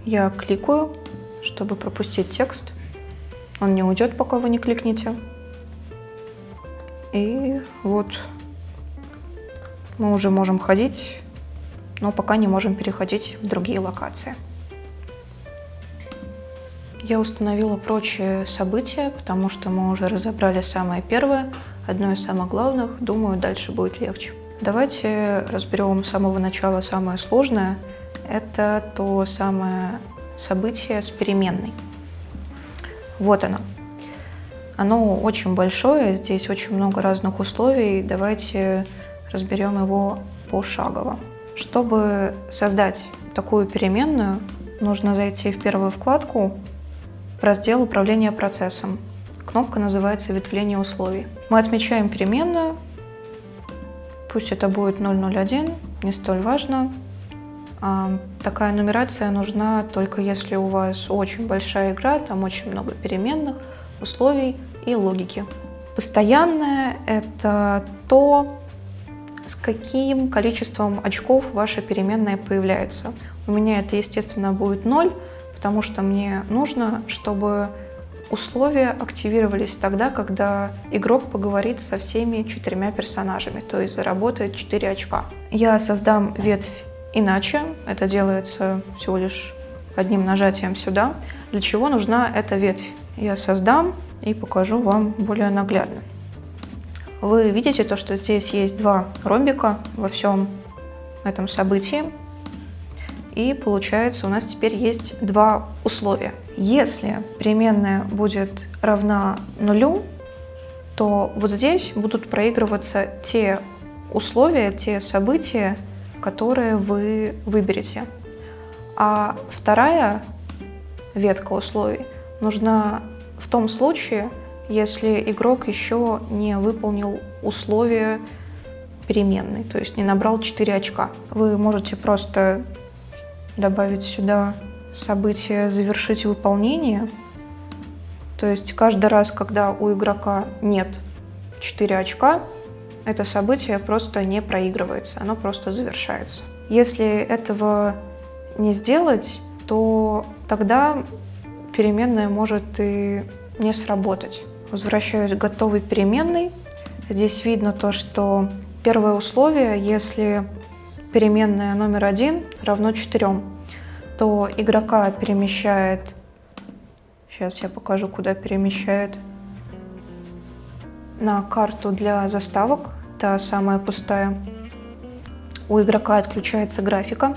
Я кликаю, чтобы пропустить текст. Он не уйдет, пока вы не кликнете. И вот мы уже можем ходить, но пока не можем переходить в другие локации. Я установила прочие события, потому что мы уже разобрали самое первое, одно из самых главных. Думаю, дальше будет легче. Давайте разберем с самого начала самое сложное. Это то самое событие с переменной. Вот оно. Оно очень большое, здесь очень много разных условий. Давайте разберем его пошагово. Чтобы создать такую переменную, нужно зайти в первую вкладку в раздел «Управление процессом». Кнопка называется «Ветвление условий». Мы отмечаем переменную. Пусть это будет 001, не столь важно. Такая нумерация нужна только если у вас очень большая игра, там очень много переменных, условий и логики. Постоянное – это то, с каким количеством очков ваша переменная появляется. У меня это, естественно, будет 0, потому что мне нужно, чтобы условия активировались тогда, когда игрок поговорит со всеми 4 персонажами, то есть заработает 4 очка. Я создам ветвь иначе, это делается всего лишь одним нажатием сюда. Для чего нужна эта ветвь? Я создам и покажу вам более наглядно. Вы видите то, что здесь есть 2 ромбика во всем этом событии. И получается, у нас теперь есть 2 условия. Если переменная будет равна 0, то вот здесь будут проигрываться те условия, те события, которые вы выберете. А вторая ветка условий нужна в том случае, если игрок еще не выполнил условия переменной, то есть не набрал 4 очка. Вы можете просто добавить сюда событие «Завершить выполнение». То есть каждый раз, когда у игрока нет 4 очка, это событие просто не проигрывается, оно просто завершается. Если этого не сделать, то тогда переменная может и не сработать. Возвращаюсь к готовой переменной. Здесь видно то, что первое условие, если переменная номер 1 равно 4, то игрока перемещает, сейчас я покажу, куда перемещает, на карту для заставок, та самая пустая. У игрока отключается графика,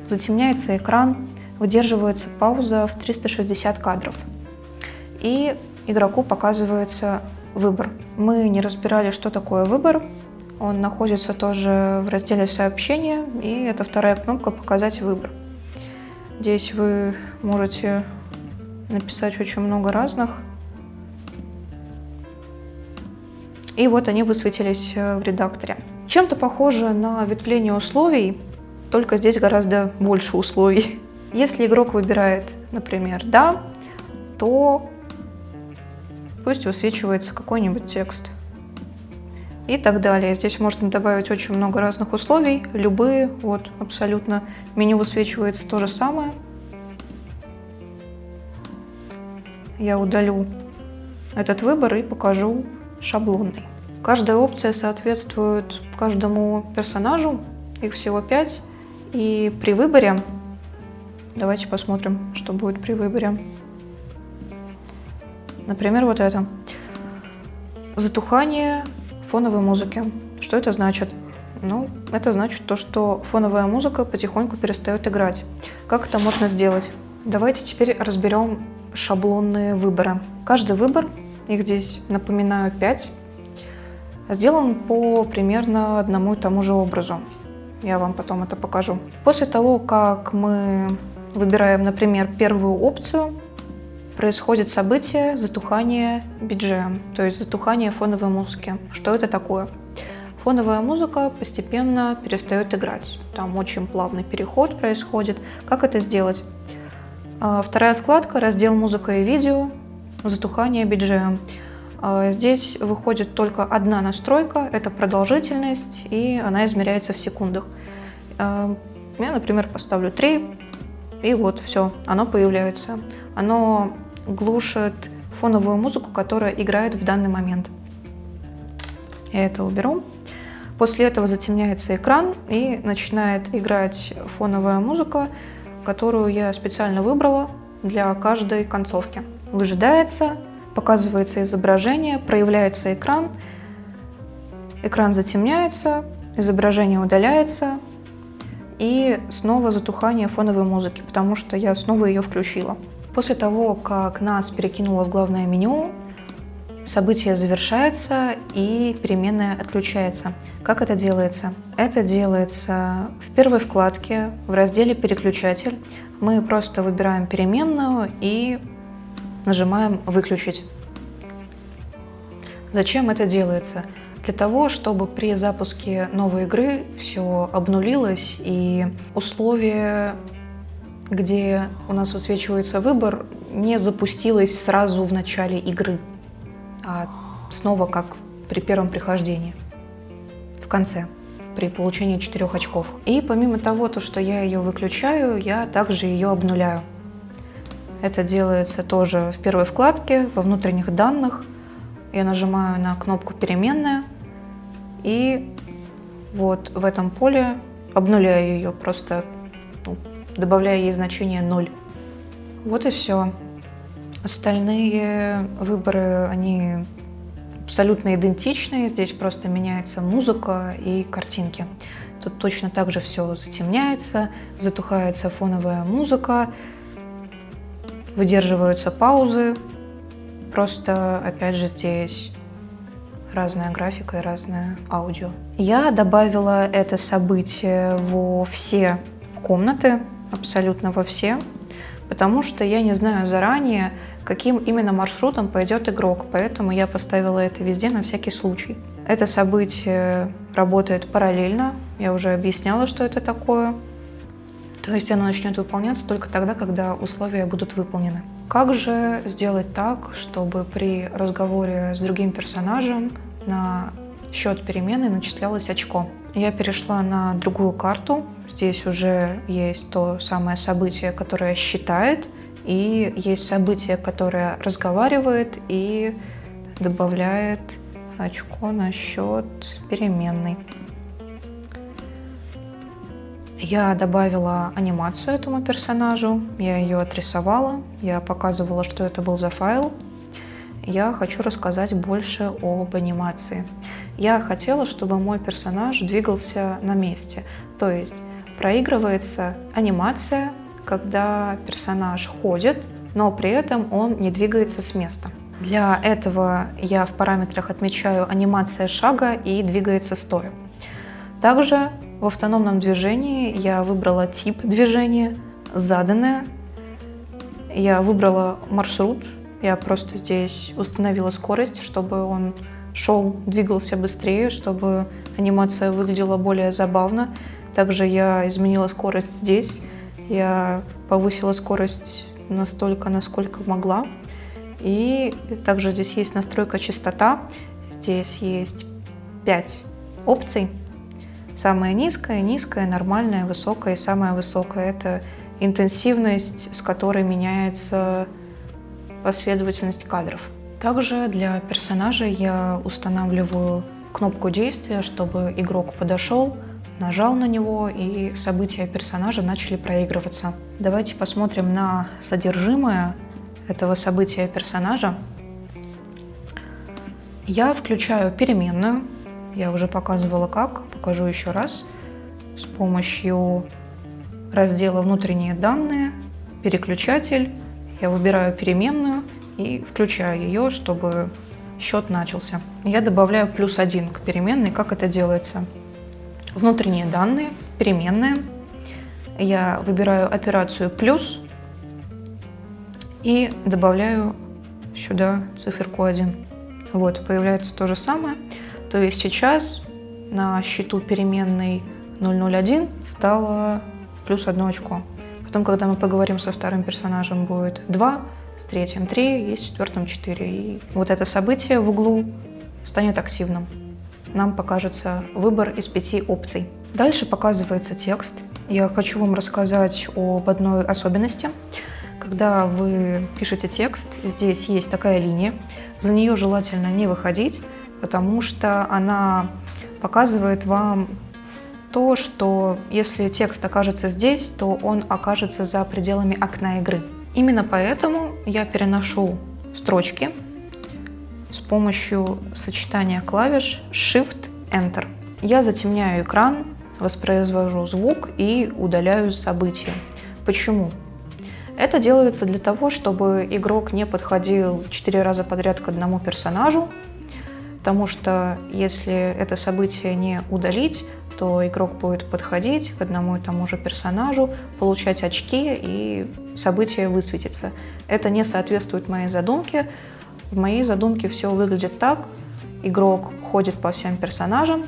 затемняется экран, выдерживается пауза в 360 кадров. И игроку показывается выбор. Мы не разбирали, что такое выбор. Он находится тоже в разделе сообщения, и это вторая кнопка «Показать выбор». Здесь вы можете написать очень много разных. И вот они высветились в редакторе. Чем-то похоже на ветвление условий, только здесь гораздо больше условий. Если игрок выбирает, например, «да», то пусть высвечивается какой-нибудь текст. И так далее. Здесь можно добавить очень много разных условий, любые, вот абсолютно. Меню высвечивается то же самое. Я удалю этот выбор и покажу шаблонный. Каждая опция соответствует каждому персонажу, их всего 5. И при выборе, давайте посмотрим, что будет при выборе. Например, вот это. Затухание фоновой музыки. Что это значит? Ну, это значит то, что фоновая музыка потихоньку перестает играть. Как это можно сделать? Давайте теперь разберем шаблонные выборы. Каждый выбор, их здесь, напоминаю, 5, сделан по примерно одному и тому же образу. Я вам потом это покажу. После того, как мы выбираем, например, первую опцию, происходит событие затухания BGM, то есть затухание фоновой музыки. Что это такое? Фоновая музыка постепенно перестает играть. Там очень плавный переход происходит. Как это сделать? Вторая вкладка, раздел «Музыка и видео», затухание BGM. Здесь выходит только одна настройка, это продолжительность, и она измеряется в секундах. Я, например, поставлю 3, и вот все, оно появляется. Оно глушит фоновую музыку, которая играет в данный момент. Я это уберу. После этого затемняется экран и начинает играть фоновая музыка, которую я специально выбрала. для каждой концовки. Выжидается, показывается изображение, проявляется экран, экран затемняется, изображение удаляется, и снова затухание фоновой музыки, потому что я снова ее включила. После того, как нас перекинуло в главное меню, событие завершается и переменная отключается. Как это делается? Это делается в первой вкладке в разделе «Переключатель». Мы просто выбираем переменную и нажимаем «Выключить». Зачем это делается? Для того, чтобы при запуске новой игры все обнулилось и условие, где у нас высвечивается выбор, не запустилось сразу в начале игры, а снова как при первом прихождении, в конце, при получении 4 очков. И помимо того, что я ее выключаю, я также ее обнуляю. Это делается тоже в первой вкладке, во внутренних данных. Я нажимаю на кнопку «Переменная» и вот в этом поле обнуляю ее, просто добавляя ей значение 0. Вот и все. Остальные выборы, они абсолютно идентичные. Здесь просто меняется музыка и картинки. Тут точно так же все затемняется, затухается фоновая музыка, выдерживаются паузы. Просто, опять же, здесь разная графика и разное аудио. Я добавила это событие во все комнаты, абсолютно во все, потому что я не знаю заранее, каким именно маршрутом пойдет игрок, поэтому я поставила это везде на всякий случай. Это событие работает параллельно, я уже объясняла, что это такое. То есть оно начнет выполняться только тогда, когда условия будут выполнены. Как же сделать так, чтобы при разговоре с другим персонажем на счет перемены начислялось очко? Я перешла на другую карту. Здесь уже есть то самое событие, которое считает, и есть событие, которое разговаривает и добавляет очко на счет переменной. Я добавила анимацию этому персонажу, я ее отрисовала, я показывала, что это был за файл. Я хочу рассказать больше об анимации. Я хотела, чтобы мой персонаж двигался на месте, то есть проигрывается анимация, когда персонаж ходит, но при этом он не двигается с места. Для этого я в параметрах отмечаю анимация шага и двигается стоя. Также в автономном движении я выбрала тип движения, заданное. Я выбрала маршрут. Я просто здесь установила скорость, чтобы он шел, двигался быстрее, чтобы анимация выглядела более забавно. Также я изменила скорость здесь. Я повысила скорость настолько, насколько могла. И также здесь есть настройка частота. Здесь есть 5 опций. Самая низкая, низкая, нормальная, высокая и самая высокая. Это интенсивность, с которой меняется последовательность кадров. Также для персонажа я устанавливаю кнопку действия, чтобы игрок подошел, нажал на него и события персонажа начали проигрываться. Давайте посмотрим на содержимое этого события персонажа. Я включаю переменную. Я уже показывала как, покажу еще раз. С помощью раздела «Внутренние данные», «Переключатель» я выбираю переменную и включаю ее, чтобы счет начался. Я добавляю +1 к переменной. Как это делается? Внутренние данные, переменная. Я выбираю операцию плюс и добавляю сюда циферку 1. Вот, появляется то же самое. То есть сейчас на счету переменной 001 стало +1 очко. Потом, когда мы поговорим со вторым персонажем, будет 2, с третьим 3 и с четвертым 4. И вот это событие в углу станет активным. Нам покажется выбор из 5 опций. Дальше показывается текст. Я хочу вам рассказать об одной особенности. Когда вы пишете текст, здесь есть такая линия. За нее желательно не выходить, потому что она показывает вам то, что если текст окажется здесь, то он окажется за пределами окна игры. Именно поэтому я переношу строчки с помощью сочетания клавиш Shift-Enter. Я затемняю экран, воспроизвожу звук и удаляю события. Почему? Это делается для того, чтобы игрок не подходил 4 раза подряд к одному персонажу, потому что если это событие не удалить, то игрок будет подходить к одному и тому же персонажу, получать очки, и событие высветится. Это не соответствует моей задумке. В моей задумке все выглядит так. Игрок ходит по всем персонажам,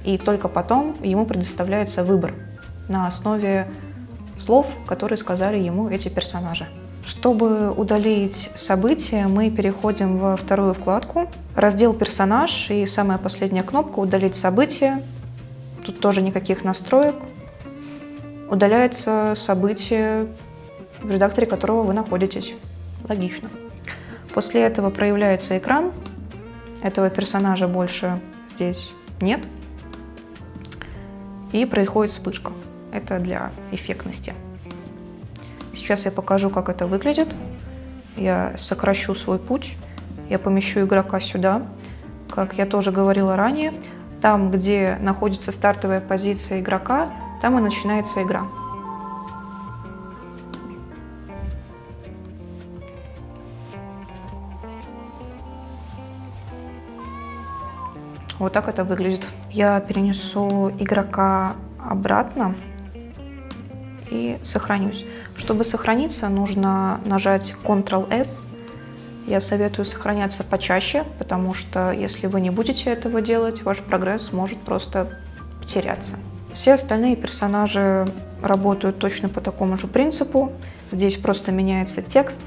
и только потом ему предоставляется выбор на основе слов, которые сказали ему эти персонажи. Чтобы удалить событие, мы переходим во вторую вкладку, раздел «Персонаж» и самая последняя кнопка «Удалить событие». Тут тоже никаких настроек. Удаляется событие, в редакторе которого вы находитесь. Логично. После этого проявляется экран. Этого персонажа больше здесь нет. И происходит вспышка. Это для эффектности. Сейчас я покажу, как это выглядит. Я сокращу свой путь. Я помещу игрока сюда. Как я тоже говорила ранее, там, где находится стартовая позиция игрока, там и начинается игра. Вот так это выглядит. Я перенесу игрока обратно и сохранюсь. Чтобы сохраниться, нужно нажать Ctrl-S. Я советую сохраняться почаще, потому что если вы не будете этого делать, ваш прогресс может просто потеряться. Все остальные персонажи работают точно по такому же принципу. Здесь просто меняется текст,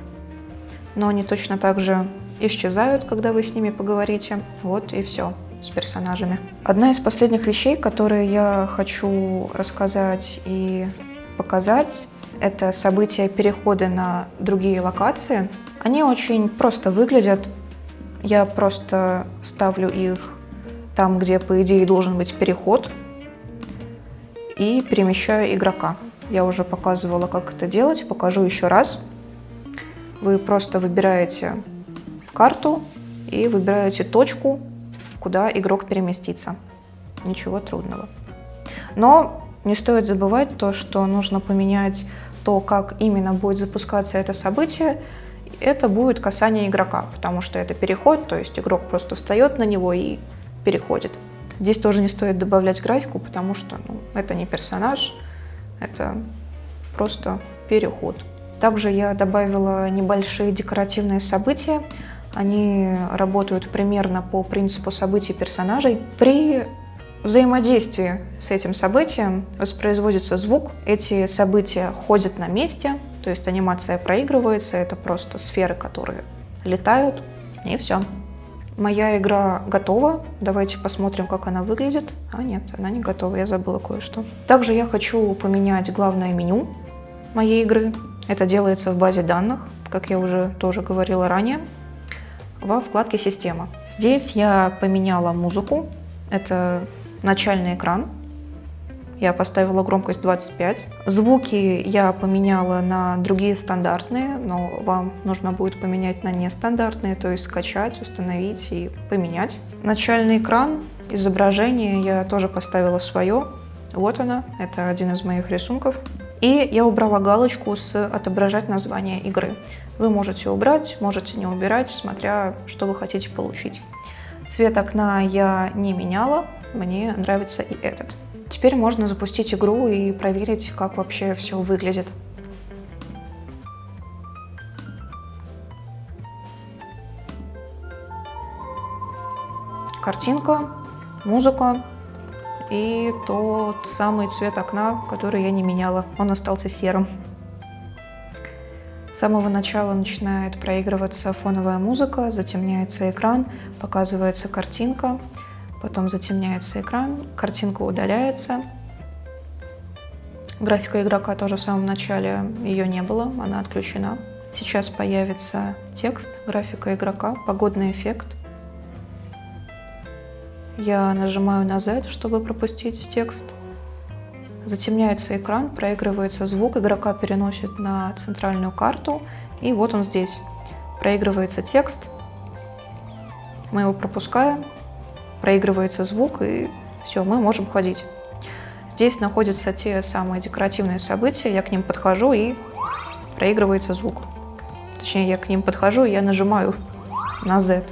но они точно так же исчезают, когда вы с ними поговорите. Вот и все с персонажами. Одна из последних вещей, которые я хочу рассказать и показать, это события перехода на другие локации. Они очень просто выглядят. Я просто ставлю их там, где, по идее, должен быть переход, и перемещаю игрока. Я уже показывала, как это делать, покажу еще раз. Вы просто выбираете карту и выбираете точку, куда игрок переместится. Ничего трудного. Но не стоит забывать то, что нужно поменять то, как именно будет запускаться это событие. Это будет касание игрока, потому что это переход, то есть игрок просто встает на него и переходит. Здесь тоже не стоит добавлять графику, потому что это не персонаж, это просто переход. Также я добавила небольшие декоративные события. Они работают примерно по принципу событий персонажей. При взаимодействии с этим событием воспроизводится звук. Эти события ходят на месте, то есть анимация проигрывается. Это просто сферы, которые летают, и все. Моя игра готова. Давайте посмотрим, как она выглядит. А нет, она не готова, я забыла кое-что. Также я хочу поменять главное меню моей игры. Это делается в базе данных, как я уже тоже говорила ранее, во вкладке «Система». Здесь я поменяла музыку. Это начальный экран. Я поставила громкость 25. Звуки я поменяла на другие стандартные, но вам нужно будет поменять на нестандартные, то есть скачать, установить и поменять. Начальный экран, изображение я тоже поставила свое. Вот она, это один из моих рисунков. И я убрала галочку с «Отображать название игры». Вы можете убрать, можете не убирать, смотря что вы хотите получить. Цвет окна я не меняла, мне нравится и этот. Теперь можно запустить игру и проверить, как вообще все выглядит. Картинка, музыка и тот самый цвет окна, который я не меняла. Он остался серым. С самого начала начинает проигрываться фоновая музыка, затемняется экран, показывается картинка. Потом затемняется экран, картинка удаляется. Графика игрока тоже в самом начале, ее не было, она отключена. Сейчас появится текст, графика игрока, погодный эффект. Я нажимаю на Z, чтобы пропустить текст. Затемняется экран, проигрывается звук, игрока переносит на центральную карту, и вот он здесь. Проигрывается текст, мы его пропускаем, проигрывается звук, и все, мы можем ходить. Здесь находятся те самые декоративные события, я к ним подхожу, и проигрывается звук. Точнее, я к ним подхожу, и я нажимаю на Z.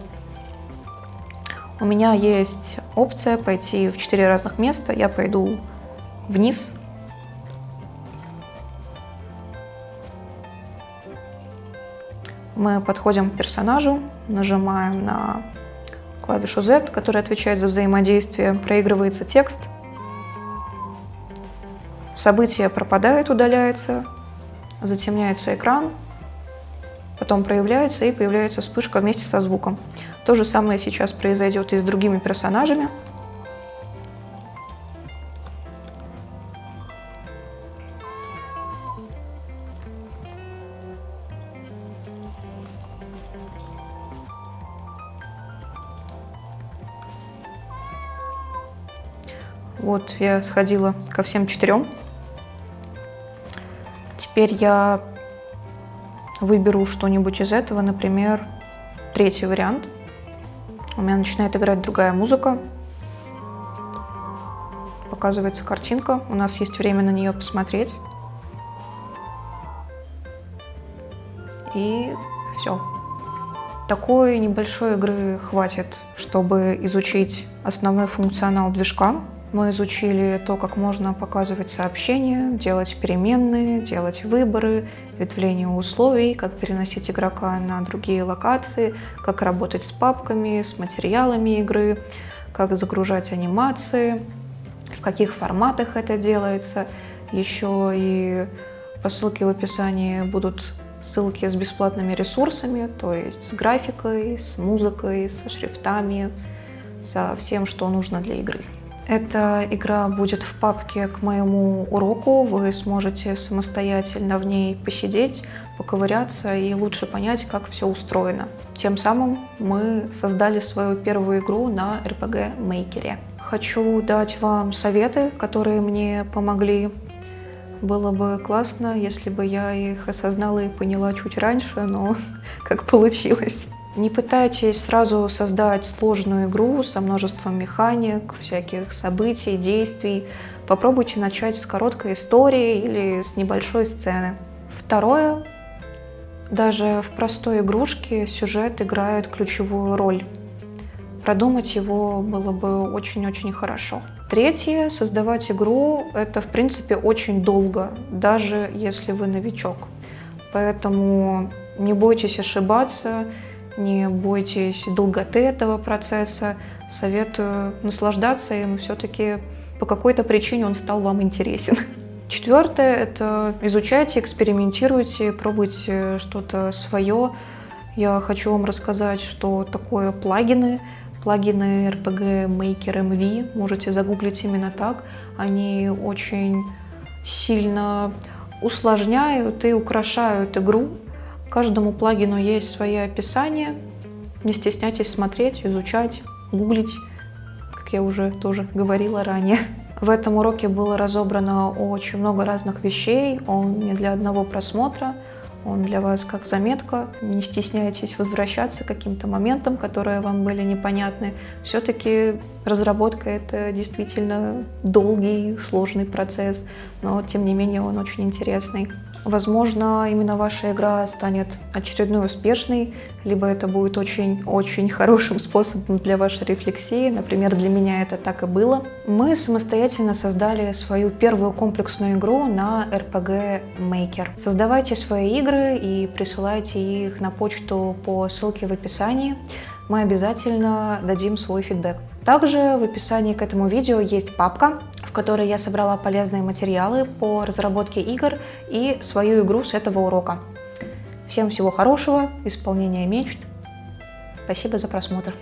У меня есть опция пойти в 4 разных места. Я пойду вниз. Мы подходим к персонажу, нажимаем на клавишу Z, которая отвечает за взаимодействие. Проигрывается текст. Событие пропадает, удаляется. Затемняется экран. Потом проявляется и появляется вспышка вместе со звуком. То же самое сейчас произойдет и с другими персонажами. Вот я сходила ко всем 4. Теперь я выберу что-нибудь из этого, например, 3-й вариант. У меня начинает играть другая музыка. Показывается картинка. У нас есть время на нее посмотреть. И все. Такой небольшой игры хватит, чтобы изучить основной функционал движка. Мы изучили то, как можно показывать сообщения, делать переменные, делать выборы, ветвление условий, как переносить игрока на другие локации, как работать с папками, с материалами игры, как загружать анимации, в каких форматах это делается. Еще и по ссылке в описании будут ссылки с бесплатными ресурсами, то есть с графикой, с музыкой, со шрифтами, со всем, что нужно для игры. Эта игра будет в папке к моему уроку. Вы сможете самостоятельно в ней посидеть, поковыряться и лучше понять, как все устроено. Тем самым мы создали свою первую игру на RPG Maker. Хочу дать вам советы, которые мне помогли. Было бы классно, если бы я их осознала и поняла чуть раньше, но как получилось. Не пытайтесь сразу создать сложную игру со множеством механик, всяких событий, действий. Попробуйте начать с короткой истории или с небольшой сцены. Второе. Даже в простой игрушке сюжет играет ключевую роль. Продумать его было бы очень-очень хорошо. Третье. Создавать игру – это, в принципе, очень долго, даже если вы новичок. Поэтому не бойтесь ошибаться. Не бойтесь долготы этого процесса, советую наслаждаться им, все-таки по какой-то причине он стал вам интересен. 4. Это изучайте, экспериментируйте, пробуйте что-то свое. Я хочу вам рассказать, что такое плагины. Плагины RPG Maker MV, можете загуглить именно так. Они очень сильно усложняют и украшают игру. Каждому плагину есть свои описания. Не стесняйтесь смотреть, изучать, гуглить, как я уже тоже говорила ранее. В этом уроке было разобрано очень много разных вещей. Он не для одного просмотра, он для вас как заметка. Не стесняйтесь возвращаться к каким-то моментам, которые вам были непонятны. Все-таки разработка — это действительно долгий, сложный процесс, но тем не менее он очень интересный. Возможно, именно ваша игра станет очередной успешной, либо это будет очень-очень хорошим способом для вашей рефлексии. Например, для меня это так и было. Мы самостоятельно создали свою первую комплексную игру на RPG Maker. Создавайте свои игры и присылайте их на почту по ссылке в описании. Мы обязательно дадим свой фидбэк. Также в описании к этому видео есть папка, в которой я собрала полезные материалы по разработке игр и свою игру с этого урока. Всем всего хорошего, исполнения мечт. Спасибо за просмотр.